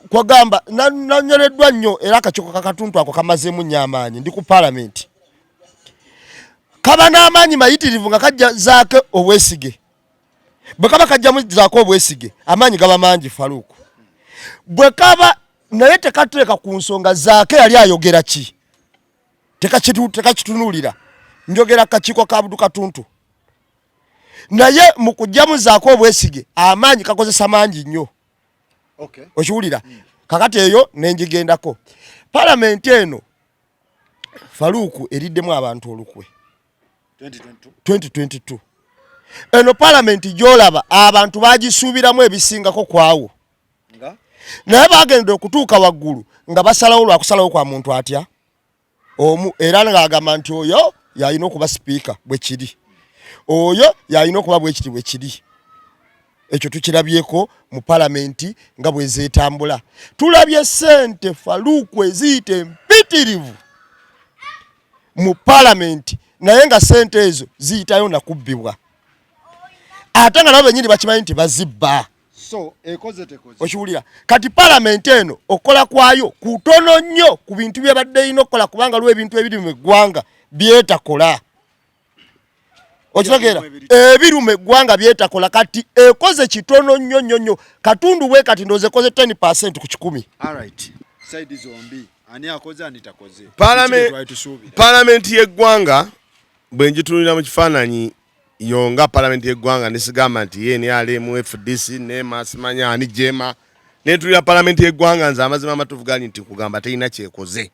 kwagamba nanyoleddwa nnyo era akakiiko kakatuntu ako kamazeemu nnyo amaanyi ndi ku parliament kaba n'amaanyi mayitirivu nga kajja Zaake obwesige bwe kaba kajjamu Zaake obwesige amaanyi gaba mangi Faluku bwe kaba naye tekateeka ku nsonga Zaake yali ayogera ki tekakitunulira njogera kakiiko ka Budu Katuntu naye mu kujjamu Zaake obwesige amaanyi kakozesa mangi nnyo. Okay. Okiwulira kakati eyo nenjigendako parliament eno Faluku eriddemu abantu olukwe 2022 eno parliament gyolaba abantu bagisuubiramu ebisingako kwawo naye bagenda okutuuka waggulu nga basalawo lwakusalawo kwa muntu atya omu era ng'agamba nti oyo yalina okuba sipiika bwe kiri oyo yalina okuba bwe kiri ekyo tukirabyeko mu parliament nga bwe zeetambula. Tulabye ssente Faluku eziyita empitirivu mu parliament naye nga ssente ezo ziyitayo nakubbibwa ate nga nabo bennyini bakimanyi nti bazibba. So ekoze tekoze okiwulira kati parliament eno okola kwayo kutono nnyo ku bintu byebadde ino okukola kubanga lwe ebintu ebiri mu eggwanga byetakola okitegeera ebirume eggwanga byetakola kati ekoze kitono nnyo katundu bwe kati ndoze koze 10% ku 100. Alright side zombi ani akoze ani takoze parliament y'eggwanga bwe njitulira mu kifaananyi yonga parliament y'eggwanga nesigamba nti ye ne alemu FDC ne masimanya ani jema netulira parliament y'eggwanga nze amazima amatuufu gali nti kugamba teyina kyekoze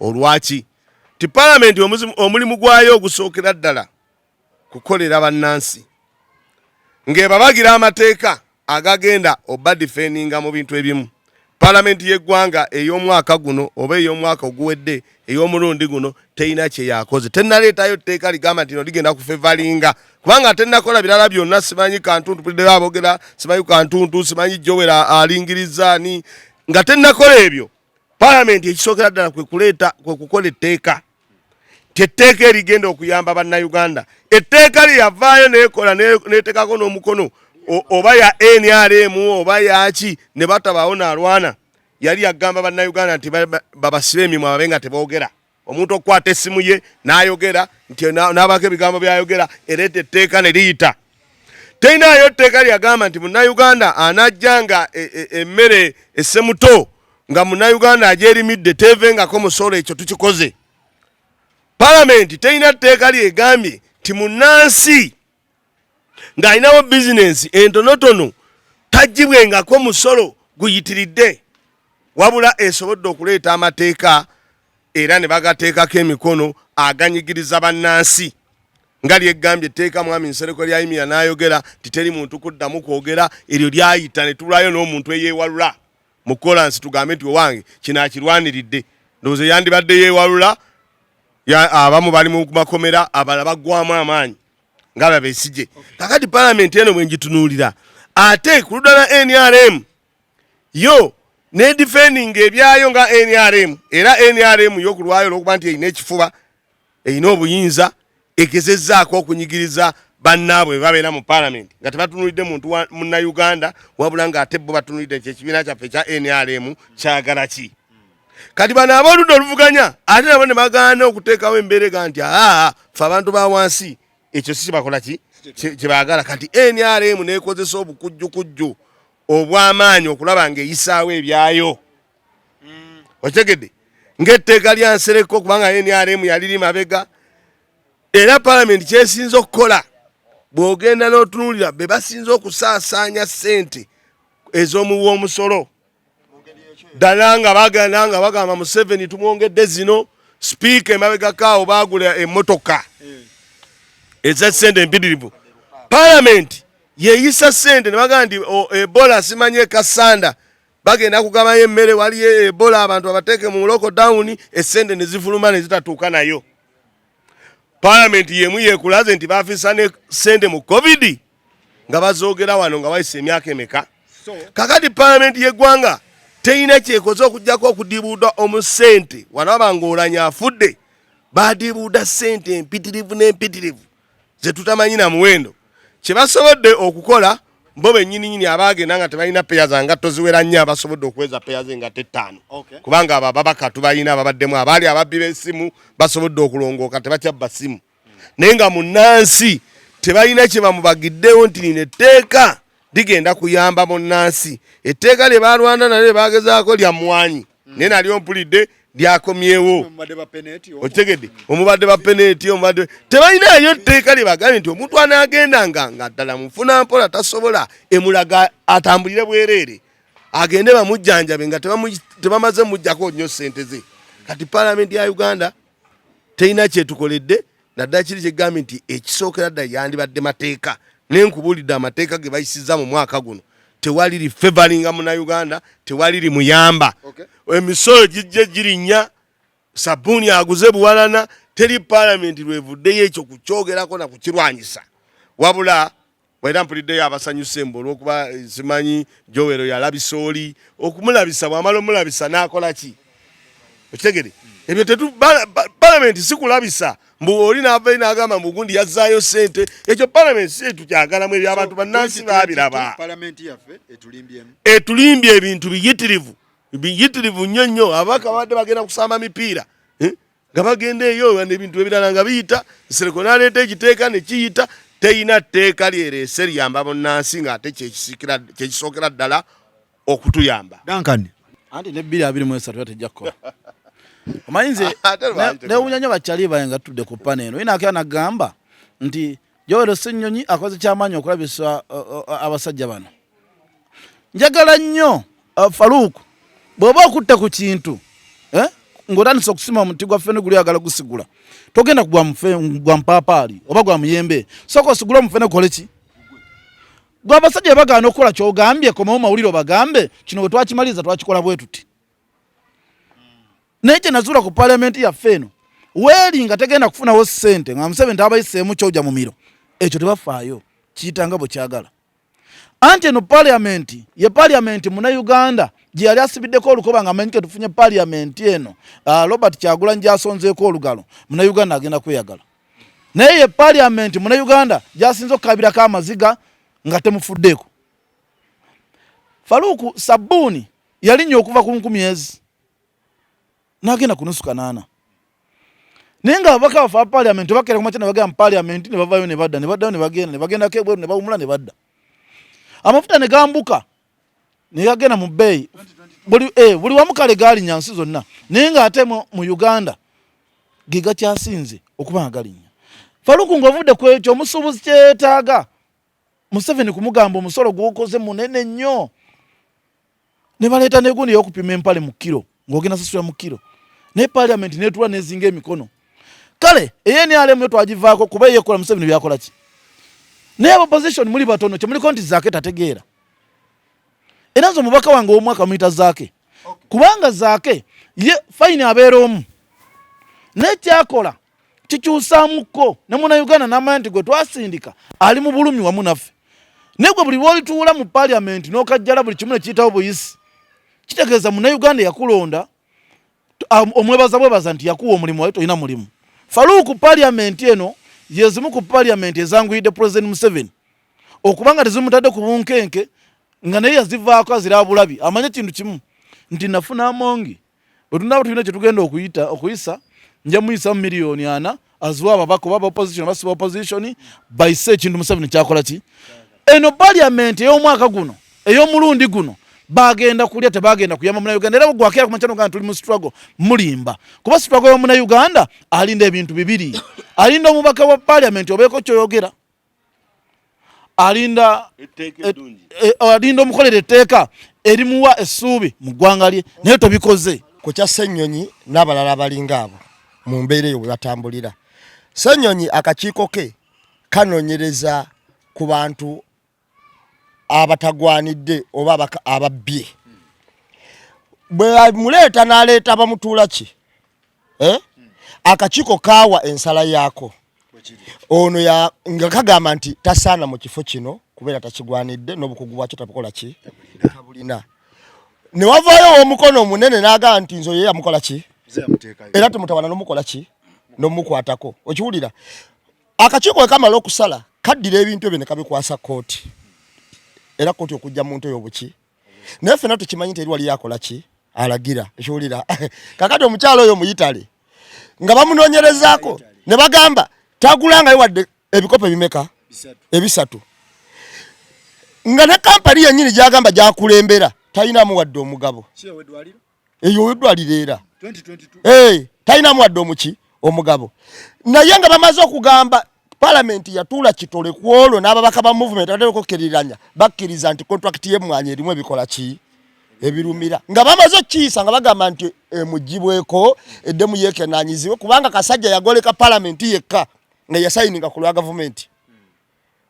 olwaki ti parliament omulimu gwayo ogusookera ddala kukolera bannansi ng'ebabagira amateeka agagenda oba defendinga mu bintu ebimu. Parliament y'eggwanga ey'omwaka guno oba ey'omwaka oguwedde ey'omulundi guno teyina kye yakoze tennaleetayo tteeka ligamba nti no ligenda kufevalinga kubanga tennakola birala byonna simanyi kantuntu puliddeyo abogera simanyi kantuntu simanyi Joweero alingiriza ani nga tennakola ebyo parliament ekisookera ddala kwe kukola etteeka tetteeka erigenda okuyamba bannayuganda etteeka lyeyavaayo neekola neeteekako n'omukono oba ya NRM oba yaki ne batabaawo n'alwana yali yagamba bannayuganda nti babasibe emimwa babe nga teboogera omuntu okukwata essimu ye n'ayogera nti n'abaako ebigambo by'ayogera ereeta etteeka ne liyita Teinayo tteeka lyagamba nti munnayuganda anajjanga emmere essemuto nga munnayuganda ajerimidde tevengako musolo, ekyo tukikoze. Palamenti teina tteeka lyegambye nti munnansi ng'alinawo bizinensi entonotono tagibwengako musolo guyitiridde, wabula esobodde okuleeta amateeka era ne bagateekako emikono aganyigiriza bannansi. Nga lyegambye etteeka mwami Nsereko lyayimira n'ayogera nti teri muntu kuddamu kwogera, eryo lyayita ne tulwayo n'omuntu eyeewalula mu kolansi tugambe nti owange kino akirwaniridde. Ndowooza yandibadde yeewalula, abamu bali mu makomera, abalala baggwamu amaanyi ng'aba Besigye. Kakati palamenti eno bwe ngitunuulira ate ku ludda lwa NRM yo ne defending ebyayo nga NRM, era NRM yo ku lwayo olw'okuba nti erina ekifuba, erina obuyinza, egezezzaako okunyigiriza bannaabwe babeera mu palamenti nga tebatunuulidde muntu munnayuganda, wabula ng'ate bo batunuulidde nti ekibiina kyaffe ekya NRM kyagala ki. Kati bano ab'oludda oluvuganya ate nabo ne bagaana okuteekawo embeerega nti ffe abantu ba wansi ekyo si kibakola ki kyebaagala. Kati NRM neekozesa obukujjukujju obw'amaanyi okulaba ng'eyisaawo ebyayo. Okitegedde ng'etteeka lya Nsereko kubanga NRM yaliri mabega, era palamenti kyesinze okukola bw'ogenda n'otunuulira be basinze okusaasaanya ssente ez'omuwa omusolo. Ddala nga bagamba Museveni tumwongedde zino, sipiika emabegakaawo baagula emmotoka eza ssente empitirivu. Palamenti yeeyisa ssente ne bagamba nti Ebola simanye Kasanda, bagenda kugabayo emmere, waliyo Ebola abantu abateeke mu lockdown, essente ne zifuluma ne zitatuuka nayo. Palamenti yemu yeekulaze nti baafisa ne ssente mu COVID nga bazoogera wano nga wayise emyaka emeka. Kakati palamenti y'eggwanga teina kyekoze okujjako okudiibuuda omusente wano abanga olanya afudde, baadiibuuda ssente empitirivu n'empitirivu ze tutamanyi na muwendo. Kye basobodde okukola bo bennyininyini abaagenda nga tebalina peya za ngatto ziwera nnyo, abasobodde okuweza peya z'engatto 5, kubanga abo ababaka tubalina ababaddemu, abaali ababbi b'essimu basobodde okulongooka tebakyabba ssimu. Naye nga munnansi tebalina kye bamubagiddewo nti lino etteeka ligenda kuyamba munnansi. Etteeka lye balwana nalyo baagezaako lya mmwanyi, naye nalyo mpulidde lyakomyewo. Okitegedde omubadde ba peneeti tebalinayo tteeka lye bagambye nti omuntu anaagendanga nga ddala mufuna mpola tasobola emulaga atambulire bwereere, agende bamujjanjabe nga tebamaze mujjako nnyo ssente ze. Kati palamenti ya Uganda terina kyetukoledde, naddala kiri kyegambye nti ekisookera ddala yandibadde mateeka. Nenkubulidde amateeka ge bayisizza mu mwaka guno tewaliri favoringa munnayuganda, tewaliri muyamba. Emisolo gijje girinnya, sabbuuni aguze buwalana, teri palamenti lwevuddeyo ekyo kukyogerako na kukirwanyisa. Wabula bwera mpuliddeyo abasanyusa embo olw'okuba simanyi Jowero yalabisa oli okumulabisa, bw'amala omulabisa n'akola ki? Okitegere ebyo palamenti si kulabisa mbu oli n'ava n'agamba mbu gundi yazzaayo ssente. Ekyo palamenti si tukyagalamu, ebyo abantu bannansi baabiraba. Etulimbye ebintu biyitirivu nnyo nnyo. Ababaka babadde bagenda kusamba mipiira nga bagenda eyo n'ebintu ebirala nga biyita. Nsereko n'aleeta ekiteeka ne kiyita. Teyina tteeka lyereese liyamba munnansi ng'ate kyekisookera ddala okutuyamba. Anti ne 2023 tejja kukola. Omanyize newunya nnyo bakyali baye nga tudde ku paneno. Ina akya nagamba nti Jowero Ssenyonyi akoze kyamaanyi okulabisa abasajja bano. Njagala nnyo Faruku bw'oba okutte ku kintu ng'otandisa okusima omuti gwaffe ne guli agala gusigula, togenda gwa mpaapaali oba gwa muyembe, sooka osigula omufene gukole ki? Gwe abasajja bagaana okukola ky'ogambye, komawo mawulire obagambe kino bwe twakimaliza twakikola bwe tuti. Naye kye nazuula ku palamenti yaffe eno, weeri nga tegenda kufunawo ssente nga Museveni tabayiseemu ky'ojja mu miro, ekyo tebafaayo, kiyitanga bwe kyagala. Anti eno palamenti ye palamenti munnayuganda gye yali asibiddeko olukoba nga amanyi ke tufunye palamenti eno Robert Kyagulanyi gy'asonzeeko olugalo, munnayuganda agenda kweyagala. Naye ye palamenti munnayuganda gy'asinza okukabirako amaziga nga temufuddeeko. Faruku sabbuuni yalinnya okuva ku 10 n'agenda ku nusu 8. Nenga abaka wa parliament bakera kumachana bagamba parliament ne bavayo ne badda ne bagenda kebwe ne bawumula ne badda. Amafuta ne gambuka ne yagena mu bay. Buli wamukale gali nyansi zonna. Nenga ate mu Uganda giga kyasinze okuba galinya. Faluku ngovude kwekyo musubuzi kyetaaga. Museveni kumugamba omusolo gukoze munene nnyo. Ne baleta ne gundi yokupima empale mu kilo. Ngogena sasula mu kilo. Ne parliament ne tuwa nezinga emikono. Kale eyeni alemu twagivaako kuba yekola Museveni byakola ki. Ne opposition muri batono kye muri konti zake tategeera. Enazo mubaka wange omwaka mita zake. Kubanga zake ye fine abeera omu. Ne kyakola kikyusamuko ne muna Uganda n'amanti gwe twasindika ali mu bulumi wamu naffe. Negwe buli wolituula mu parliament n'okajjala buli kimu ne kiyitawo buyisi. Kitegeeza muna Uganda yakulonda omwebaza nti yakuwa omulimu wayo toyina mulimu. Faluku parliament eno yezimu ku parliament ezanguyidde President Museveni okubanga tezimutadde ku bunkenke nga naye yazivaako azira bulabi amanye kintu kimu nti nafuna amongi bwetunaba tulina kye tugenda okuyisa nja muyisa mu miliyoni 4 aziwa ababaka baba opposition basiba opposition bayise ekintu Museveni kyakola ki eno parliament ey'omwaka guno ey'omulundi guno bagenda kulya tebagenda kuyamba muna Uganda era gwakera ku machano gano tuli mu struggle mulimba kuba struggle yo muna Uganda alinda ebintu bibiri alinda omubaka wa parliament obeko kyoyogera alinda omukolere etteeka erimuwa essuubi mu ggwanga lye naye tobikoze ku kya Ssenyonyi n'abalala abalinga abo mu mbeera eyo batambulira. Ssenyonyi akakiiko ke kanoonyereza ku bantu abatagwanidde oba ababbye. Bwe muleeta n'aleeta bamutuula ki? Akakiiko kaawa ensala yaako. Ono nga kagamba nti tasaana mu kifo kino kubeera takigwanidde n'obukugu bwakyo tabukola ki? Tabulina. Ne wavaayo omukono omunene n'agamba nti nzo ye yamukola ki? Era temutawana n'omukola ki? N'omukwatako. Okiwulira? Akakiiko kamala okusala kaddira ebintu ebyo ne kabikwasa kooti. Era kooti okujja muntu oyo buki. Naye ffenna tukimanyi nti eri wali yakola ki? Alagira. Ekiwulira? Kakati omukyalo oyo muyitale. Nga bamunoonyerezaako ne bagamba tagulangayo wadde ebikopo ebimeka? Ebisatu. Nga ne kampani yennyini gyagamba gyakulembera talinamu wadde omugabo. Eyo weddwaliro era. 2022. Talinamu wadde omuki? Omugabo. Naye nga bamaze okugamba Parliament yatula kitole kwolo n'ababaka ba movement atako keriranya bakkiriza nti contract ye mwanya erimu ebikola ki ebirumira nga bamaze kiisa nga bagamba nti mujibweko eddemu yekenanyiziwe kubanga kasajja yagoleka Parliament yekka nga yasayininga ku lwa government.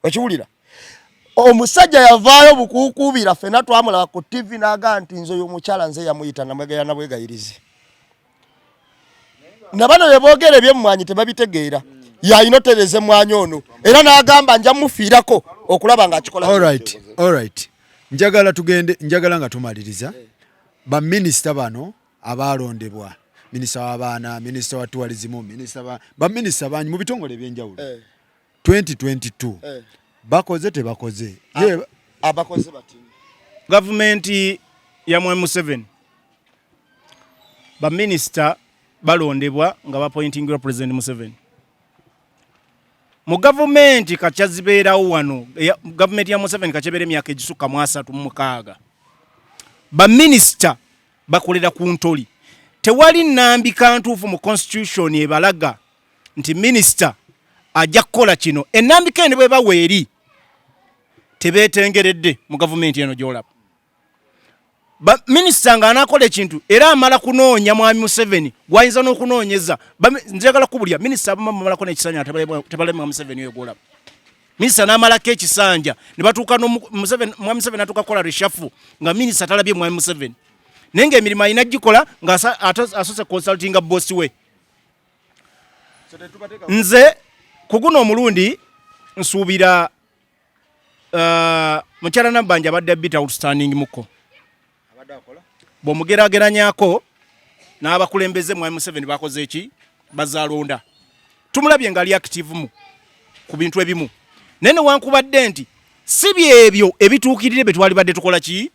Okiwulira? Omusajja yavaayo bukuukubira ffenna twamulaba ku TV n'agamba nti nzo y'omukyala nze yamuyita namwegaya nabwegayirize. Nabano beboogera ebyemmwanyi tebabitegeera. Yayinotereze mwanya ono era n'agamba nja mufiirako okulaba ng'akikola. All right. Njagala nga tumaliriza ba minisita bano abalondebwa minisita w'abaana, minisita wa tourism, ba minisita banyi mu bitongole ebyenjawulo 2022 bakoze tebakoze abakoze bati gavumenti ya Mwai Museveni ba minisita balondebwa nga bapointingirwa President Museveni. Mu gavumenti kachazibeerawo wano gavumenti ya Museveni kachebera emyaka egisukka mu 36 ba minisita bakolera ku ntoli tewali nnambika ntuufu mu constitution ebalaga nti minisita ajja kukola kino ennambika eno bwe baweeri tebeetengeredde mu gavumenti eno gy'olaba ba minisita nga anakola ekintu era amala kunoonya Mwami Museveni gwayinza n'okunoonyeza njagala kubulya minisita abamalako n'ekisanja tebalema Museveni oyo gw'olaba minisita n'amalako ekisanja ne batuuka Mwami Museveni atuuka kukola reshafu nga minisita talabye Mwami Museveni naye ng'emirimu alina gikola nga asose consultinga bosi we. Nze kuguno omulundi nsuubira mukyala Nabbanja abadde bit outstanding muko bw'omugerageranyako n'abakulembeze Mwami Museveni bakoze eki bazaalonda tumulabye nga ali active mu ku bintu ebimu naye newankubadde nti si byebyo ebituukirire bye twali badde tukola ki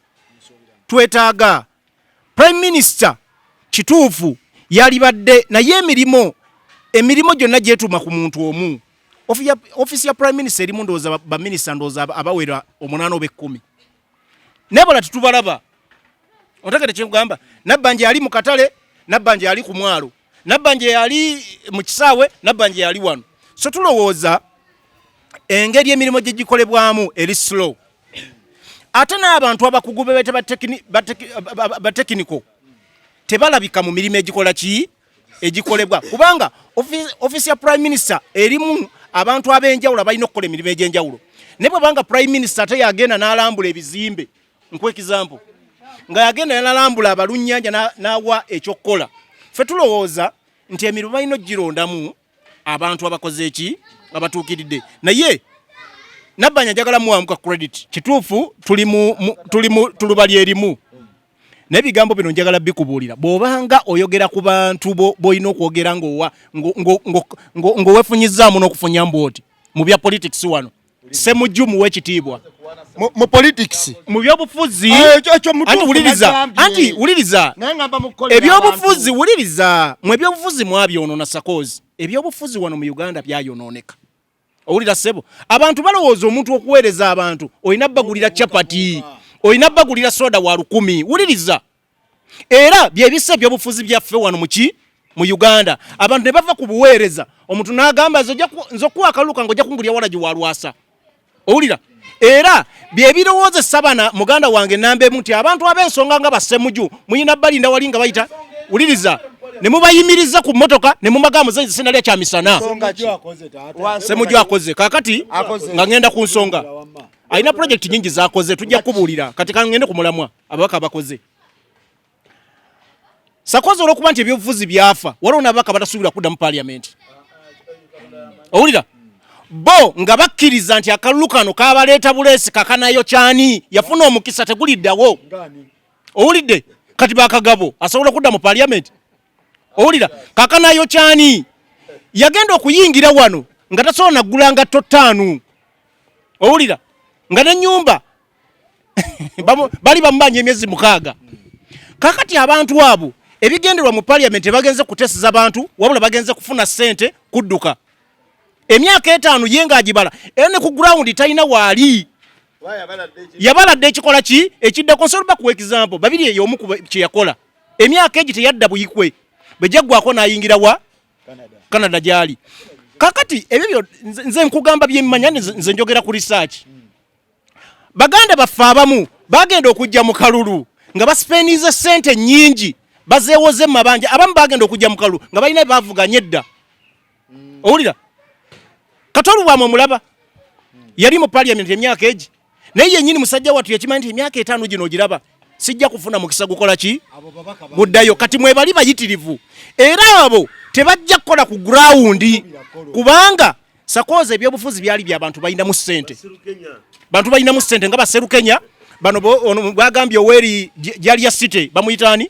twetaaga Prime Minister kituufu yali badde naye emirimu emirimu gyonna gyetuma ku muntu omu. Office ya Prime Minister erimu ndowooza ba minister ndowooza abawera 8 oba 10. Nebola tutubalaba. Otegete kyengamba Nabbanja yali mu katale, Nabbanja yali ku mwalo, Nabbanja yali mu kisaawe, Nabbanja yali wano. So tulowooza engeri emirimu gye gikolebwamu eri slow. Ate n'abantu abakugu bebete ba technical tebalabika mu mirimu egikola ki egikolebwa kubanga office ya Prime Minister erimu abantu ab'enjawulo abalina okukola emirimu egy'enjawulo. Ne bwebanga Prime Minister ate yagenda n'alambula ebizimbe nkwe example nga yagenda n'alambula abalunnyanja n'awa ekyokukola. Ffe tulowooza nti emirimu balina girondamu abantu abakoze eki abatuukiridde. Naye Nabbanja njagala muwamuka credit kituufu tulubali erimu n'ebigambo bino njagala bikubuulira bw'obanga oyogera ku bantu b'olina okwogera ng'owefunyizaamu n'okufunya mbwoti mu bya politics wano semujju muwe ekitiibwa mu politics mu byobufuzi anti wuliriza ebyobufuzi wuliriza mu ebyobufuzi mwabyonoona sakozi ebyobufuzi wano mu Uganda byayonooneka. Owulira sebo abantu balowooza omuntu okuweereza abantu olina bagulira chapati olina bagulira soda wa 10. Wuliriza era byebise ebyobufuzi byaffe wano mu Uganda abantu ne bava ku buweereza omuntu n'agamba nzokuwa akaluka ng'ojja kungulya walagi wa Lwasa. Owulira era byebirowooza sabana muganda wange nambeemu nti abantu ab'ensonga nga bassemuju muyina balinda wali nga bayita wuliriza ne mubayimiriza ku mmotoka ne mumagamba muzenzi sinalya kya misana semuju akoze kakati nga ngenda ku nsonga alina project nyingi zakoze tujja kubuulira kati kangende ku mulamwa ababaka bakoze sakoze olw'okuba nti ebyobufuzi byafa waliwo n'ababaka batasuubira kudda mu parliament. Owulira bo nga bakkiriza nti akalulu kano kabaleeta buleesi kakanayo kyani yafuna omukisa teguliddawo. Owulidde kati bakagabo asobola okudda mu parliament. Owulira kakanayo kyani yagenda okuyingira wano nga tasobola naggulanga ttaano. Owulira nga n'ennyumba bali bamubanja emyezi 6. Kakati abantu abo ebigenderwa mu parliament bagenze kutesiza abantu wabula bagenze kufuna ssente kudduka. Emyaka 5 yenga agibala ene ku ground talina waali yabaladde ekikola ki ekiddako nsobola ku example babiri eyo omu kye yakola emyaka egi teyadda buyikwe bejaggwako n'ayingira wa Canada gyali. Kakati ebyo nze nkugamba byemmanya nze njogera ku research. Baganda baffe abamu bagenda okujja mu kalulu nga basipenize ssente nnyingi bazeewoze mu mabanja abamu bagenda okujja mu kalulu nga balina bavuganye edda. Owulira Katolu bwa mulaba yali mu parliament emyaka egi naye yennyini musajja watu yakimanyi nti emyaka 5 gino ogiraba sijja kufuna mukisa gukola ki buddayo kati mwebali bayitirivu era abo tebajja kukola ku ground kubanga sakoze ebyobufuzi byali by'abantu balina mu ssente bantu balina mu ssente nga baseru Kenya bano bagambye oweri gyali ya city bamuyitani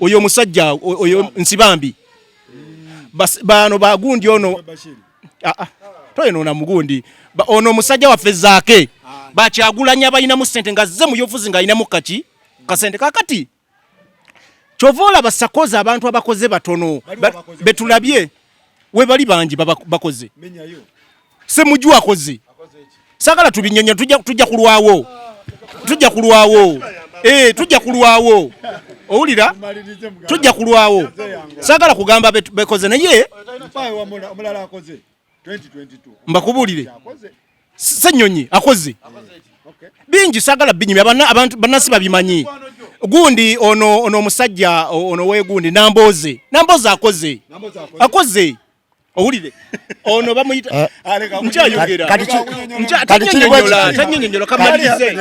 oyo musajja oyo Nsibambi bano bagundi ono toyenoona mugundi ono musajja waffe zaake bakyagulanya balina mu ssente nga zze mu yofuzi nga alinamu kaki kasente kakati kyovoola basakoze abantu abakoze batono betulabye we bali bangi bakoze semuju akoze sagala tubinyonya tujja kulwawo tujja kulwawo owulira tujja kulwawo sagala kugamba bekoze naye mbakubuulire Ssenyonyi akoze bingi sagala binyumya abantu bannasi babimanyi gundi ono musajja ono wegundi Emboozi akoze owulire ono bamuyita nkyayogera tanyonyola kamalize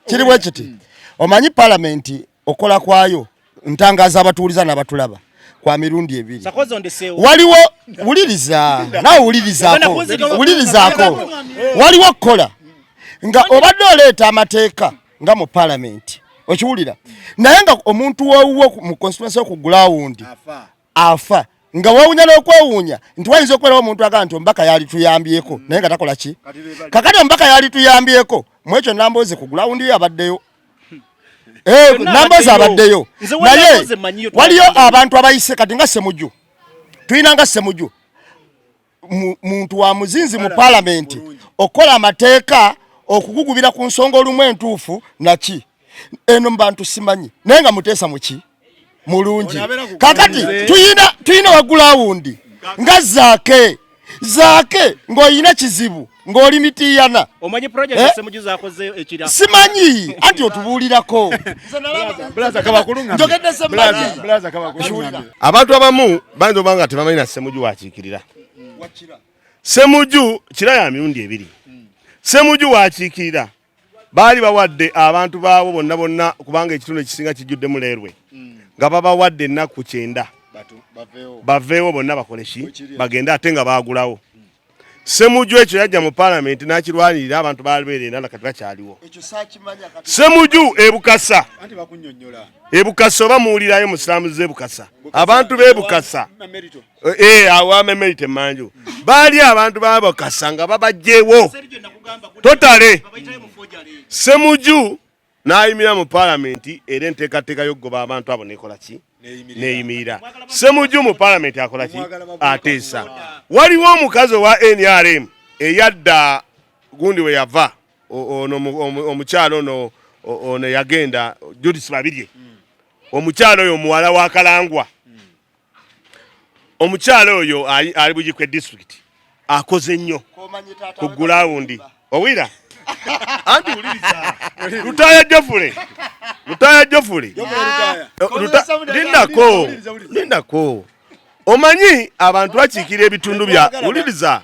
kiri bwe kiti omanyi parliament okola kwayo ntangaza abatuuliza n'abatulaba kwa mirundi 2 waliwo wulirizaako waliwo kola nga obadde oleeta amateeka nga mu parliament okiwulira naye nga omuntu wowuwo mu constituency ku ground afa nga wawunya n'okwewuunya nti wayinza okubeerawo omuntu aga nti ombaka yali tuyambyeko naye nga takola ki kakati ombaka yali tuyambyeko mwekyo Emboozi ku ground yo abaddeyo Emboozi abaddeyo naye waliyo abantu abayise kati nga semuju tuyinanga Ssemuju muntu wa muzinzi mu parliament okola amateeka okukugubira ku nsonga olumu entuufu naki eno mbantu simanyi naye nga muteesa muki mulungi kakati tuyina wagulawundi nga zaake ng'oyina kizibu ng'oli mitiyana omanyi project Ssemuju zakoze ekira simanyi anti otubuulirako njogedde abantu abamu bayinza oba nga tebamanyi na Ssemuju wakiikirira. Ssemuju kira ya mirundi ebiri. Ssemuju wakiikirira baali bawadde abantu baabo bonna kubanga ekitundu ekisinga kijjuddemu leerwe nga babawadde ennaku 9 baveewo bonna bakoleki bagende ate nga baagulawo. Ssemuju ekyo yajja mu parliament n'akirwanirira abantu baalibeerera nakati bakyaliwo. Ssemuju ebukasa oba muwulirayo musiramu z'ebukasa abantu b'ebukasa awo amemerite manju baali abantu b'ebukasa nga babajjeewo totale. Ssemuju n'ayimira mu parliament era enteekateeka y'okgoba abantu abo nekola ki neyimirira. Ssemuju mu parliament akola ki ateesa. Waliwo omukazi wa NRM eyadda gundi we yava omukyalo ono yagenda Judith Babirye omukyalo oyo muwala wa Kalangwa omukyalo oyo ali Bugikwe district akoze nnyo ku gulawundi owira anti uliriza Lutaya Jofule lindako omanyi abantu bakiikira ebitundu bya uliriza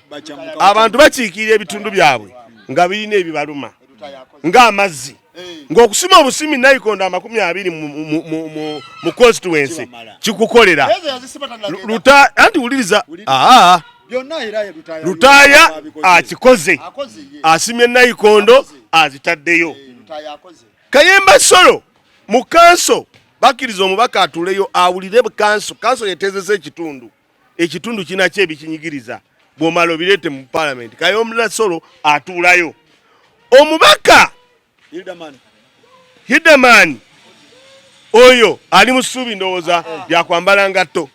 abantu bakiikira ebitundu byabwe nga birina ebibaluma ng'amazzi ng'okusima obusimi Nayikondo 20 mu constituency kikukolera anti uliriza Lutaya akikoze asimye Nayikondo azitaddeyo. Kayemba Solo mu kanso bakkiriza omubaka atuleyo awulire kanso yetezese ekitundu kinakyo ebikinyigiriza bw'omala obireete mu parliament. Kayemba Solo atuulayo omubaka Hidamani oyo ali mu ssuubi ndowooza byakwambala ngatto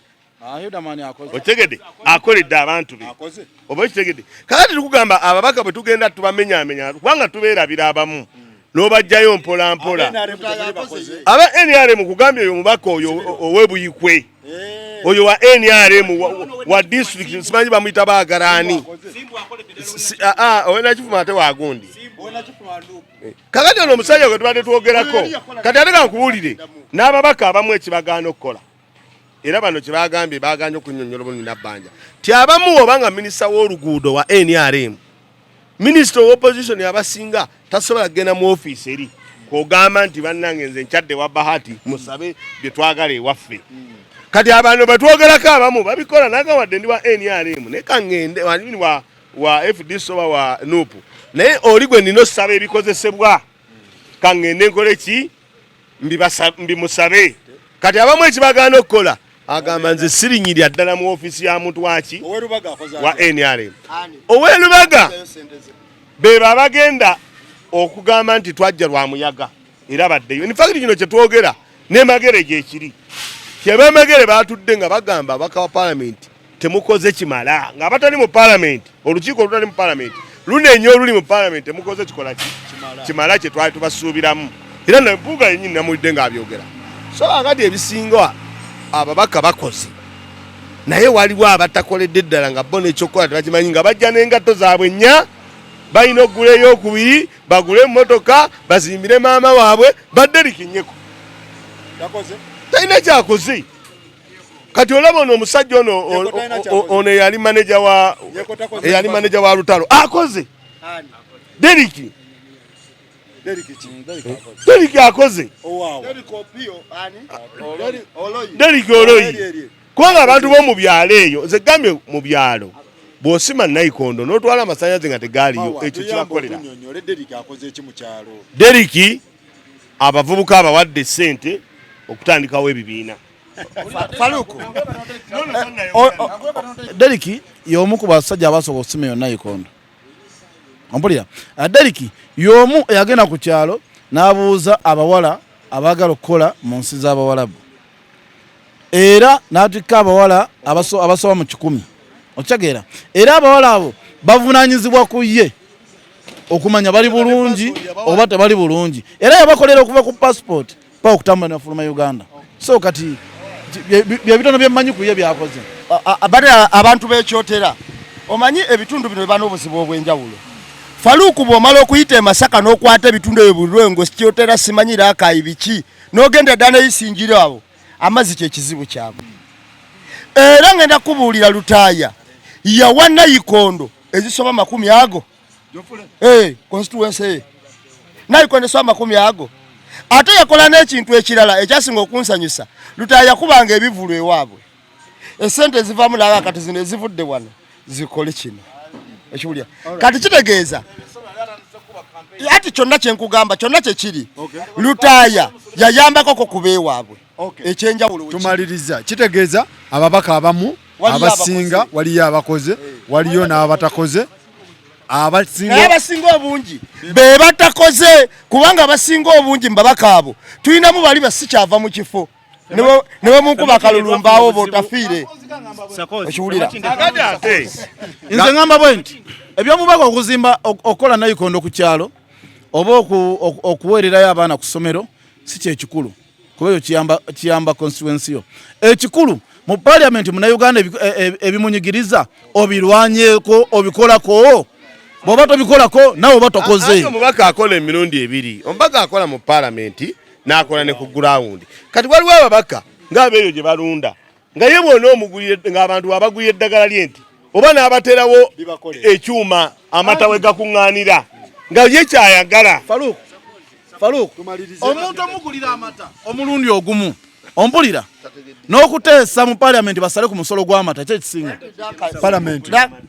otegedde akoledde abantu be oba okitegedde. Kakati tukugamba ababaka bwe tugenda tubamenyaamenya kubanga tubeerabira abamu n'obajjayo mpola aba NRM kugambye oyo omubaka oyo ow'Ebuyikwe oyo wa NRM wa district simanyi bamuyita baagalaani owenakifumu ate wagundi. Kakati ono omusajja gwe tubadde twogerako kati ate kankubuulire n'ababaka abamu ekibagaana okukola era bano kyebagambye baganye okunnyonnyola obulungi nabbanja ti abamu obanga minisita w'oluguudo wa NRM minisita ow'opposition abasinga tasobola kugenda mu ofiisi eri kwogamba nti bannange nze nkyadde wa Bahati musabe bye twagala ewaffe. Kati abantu batwogerako abamu babikola nagawadde ndi wa NRM naye kangende wa FDC oba wa NUP naye oli gwe nina osaba ebikozesebwa kangende nkole ki mbimusabe. Kati abamu ekibagaana okukola agamba nze sirinyirya ddala mu ofiisi ya muntu waki wa NRM. Ow'elubaga beba abagenda okugamba nti twajja lwa muyaga era baddeyo. In fact kino kye twogera n'emagere gyekiri kyebamagere batudde nga bagamba abaka wa parliament temukoze kimala nga batali mu parliament olukiiko olutali mu parliament lunenya oluli mu parliament temukoze kikola kimala kye twali tubasuubiramu era nembuga yennyini namulidde ng'abyogera. So akati ebisinga ababaka bakoze naye waliwo abatakoledde ddala nga bo n'ekyokukola tebakimanyi nga bajja n'engatto zaabwe nnya balina okugula ey'okubiri bagule emmotoka bazimbire maama waabwe badderikinyeko talina kyakoze. Kati olaba ono omusajja ono eyali maneja wa lutalo akoze Deriki akoze Deriki Oloyi kubanga abantu b'omu byalo eyo nze gambye mu byalo bw'osima Nayikondo n'otwala amasannyalaze nga tegaaliyo ekyo kibakolera. Deriki abavubuka abawadde ssente okutandikawo ebibiina. Deriki y'omu ku basajja abasooka okusima yo Nayikondo. Ompulira Deriki y'omu eyagenda ku kyalo n'abuuza abawala abaagala okukola mu nsi z'Abawalabu era n'atikka abawala abasoba mu 100 okitegeera era abawala abo bavunaanyizibwa ku ye okumanya bali bulungi oba tebali bulungi era yabakolera okuva ku passport pa okutambula n'afuluma Uganda so kati bye bitono byemmanyi ku ye byakoze abali abantu b'ekyotera omanyi ebitundu bino bibana obuzibu obw'enjawulo Faluku bw'omala okuyita e Masaka n'okwata ebitundu ebyo bulwengo sikyotera simanyira akayi biki n'ogenda ddala eyisinjiro abo amazzi kyekizibu kyabwe era ngenda kubuulira Lutaaya yawa Nayikondo ezisoba 10 ago constituency Nayikondo esoba 10 ago ate yakola n'ekintu ekirala ekyasinga okunsanyusa Lutaaya yakubanga ebivulu ewaabwe esente zivaamu laga kati zino ezivudde wano zikole kino ekiwulya kati kitegeeza ati kyonna kyenkugamba kyonna kyekiri Lutaaya yayambako ku beewaabwe ekyenjawulo tumaliriza kitegeeza ababaka abamu abasinga waliyo abakoze waliyo n'abatakoze abasinga obungi be batakoze kubanga abasinga obungi mbabaka abo tulinamu bali basikyava mu kifo ne bamunkuba akalulumbaawo botafiire ekiwulira nze ngamba bwe nti ebyomubaka okuzimba okukola Nayikondo ku kyalo oba okuweererayo abaana ku ssomero si kyekikulu kuba eyo kiyamba constituency yo ekikulu mu parliament Munnayuganda ebimunyigiriza obirwanyeko obikolako bw'oba tobikolako nawe oba tokoze omubaka akola emirundi ebiri omubaka akola mu parliament n'akola ne ku ground kati waliwo ababaka ng'abeeyo gye balunda nga ye bwona omugulire ng'abantu abagulira eddagala ly'enti oba n'abaterawo ekyuma amata we gakuŋŋaanira nga ye kyayagala Faluku omuntu omugulira amata omulundi ogumu ompulira n'okuteesa mu parliament basale ku musolo gw'amata kyekisinga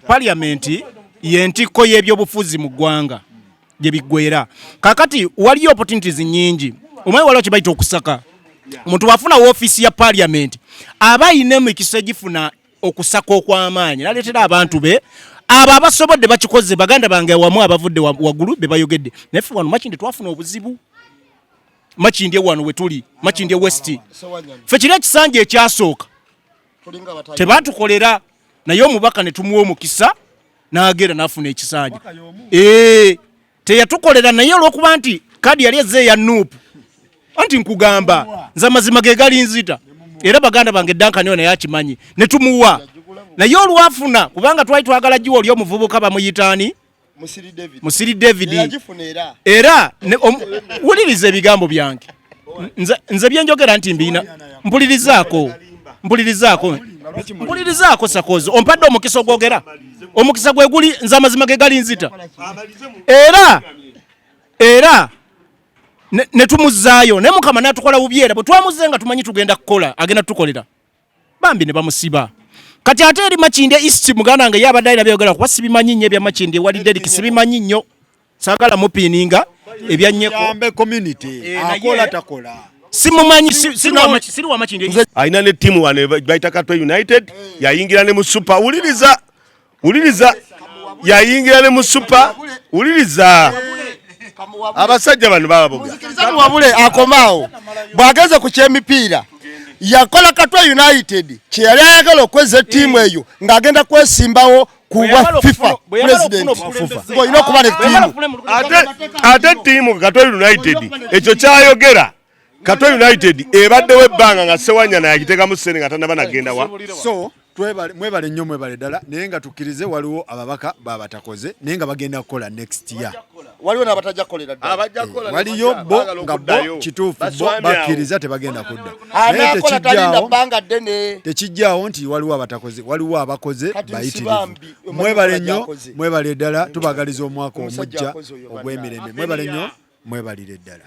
parliament yentikko y'ebyobufuzi mu ggwanga gye biggwera kakati waliyo opportunities nyingi omanyi waliwo kye bayita okusaka omuntu wafuna woofiisi ya parliament aba ayinemu ekisa gifuna okusaka okw'amaanyi naleetera abantu be abo abasobodde bakikoze baganda bange wamu abavudde waggulu be bayogedde naye ffe wano Makindye twafuna obuzibu Makindye wano we tuli Makindye West ffe kiri ekisanja ekyasooka tebatukolera naye omubaka ne tumuwa omukisa n'agenda n'afuna ekisanja teyatukolera naye olw'okuba nti kadi yali ezze ya nuupu anti nkugamba nze amazima ge gali nzita era baganda bange Dankani naye akimanyi ne tumuwa naye olwafuna kubanga twali twagala giwa oli omuvubuka bamuyitaani Musiri David era wuliriza ebigambo byange nze byenjogera nti mbiina mpulirizaako Sakozi ompadde omukisa ogwogera omukisa gwe guli nze amazima ge gali nzita era ne tumuzaayo naye Mukama n'atukola bubyera bwe twamuzze nga tumanyi tugenda kukola agenda tukolera bambi ne bamusiba kati ate eri Makindye East muganda nga yabadde alina byogera kuba sibimanyi nnyo ebya Makindye wali Derek sibimanyi nnyo saagala mupiininga ebyannyeko community akola takola simumanyi siri wa Makindye alina ne tiimu wano bayita Katwe United yayingira ne mu super wuliriza yayingira ne mu super wuliriza abasajja bano bababoga wabule akomaawo bwageze ku kyemipiira yakola Katwe United kyeyali ayagala okweza ettiimu eyo ng'agenda kwesimbawo kuba FIFA president ng'olina okuba ne ttiimu ate ttiimu Katwe United ekyo kyayogera Katwe United ebaddewo ebbanga nga Sewanyana yakiteekamu ssente nga tannaba nagenda wa so mwebale nnyo mwebale ddala naye nga tukkirize waliwo ababaka babatakoze naye nga bagenda kukola next year waliwo n'abatajja kukolera ddala waliyo bo nga bo kituufu bo bakkiriza tebagenda kudda anakola talinda bbanga ddene tekijjaawo nti waliwo abatakoze waliwo abakoze bayitirivu mwebale nnyo mwebale ddala tubagaliza omwaka omujja ogw'emirembe mwebale nnyo mwebalire ddala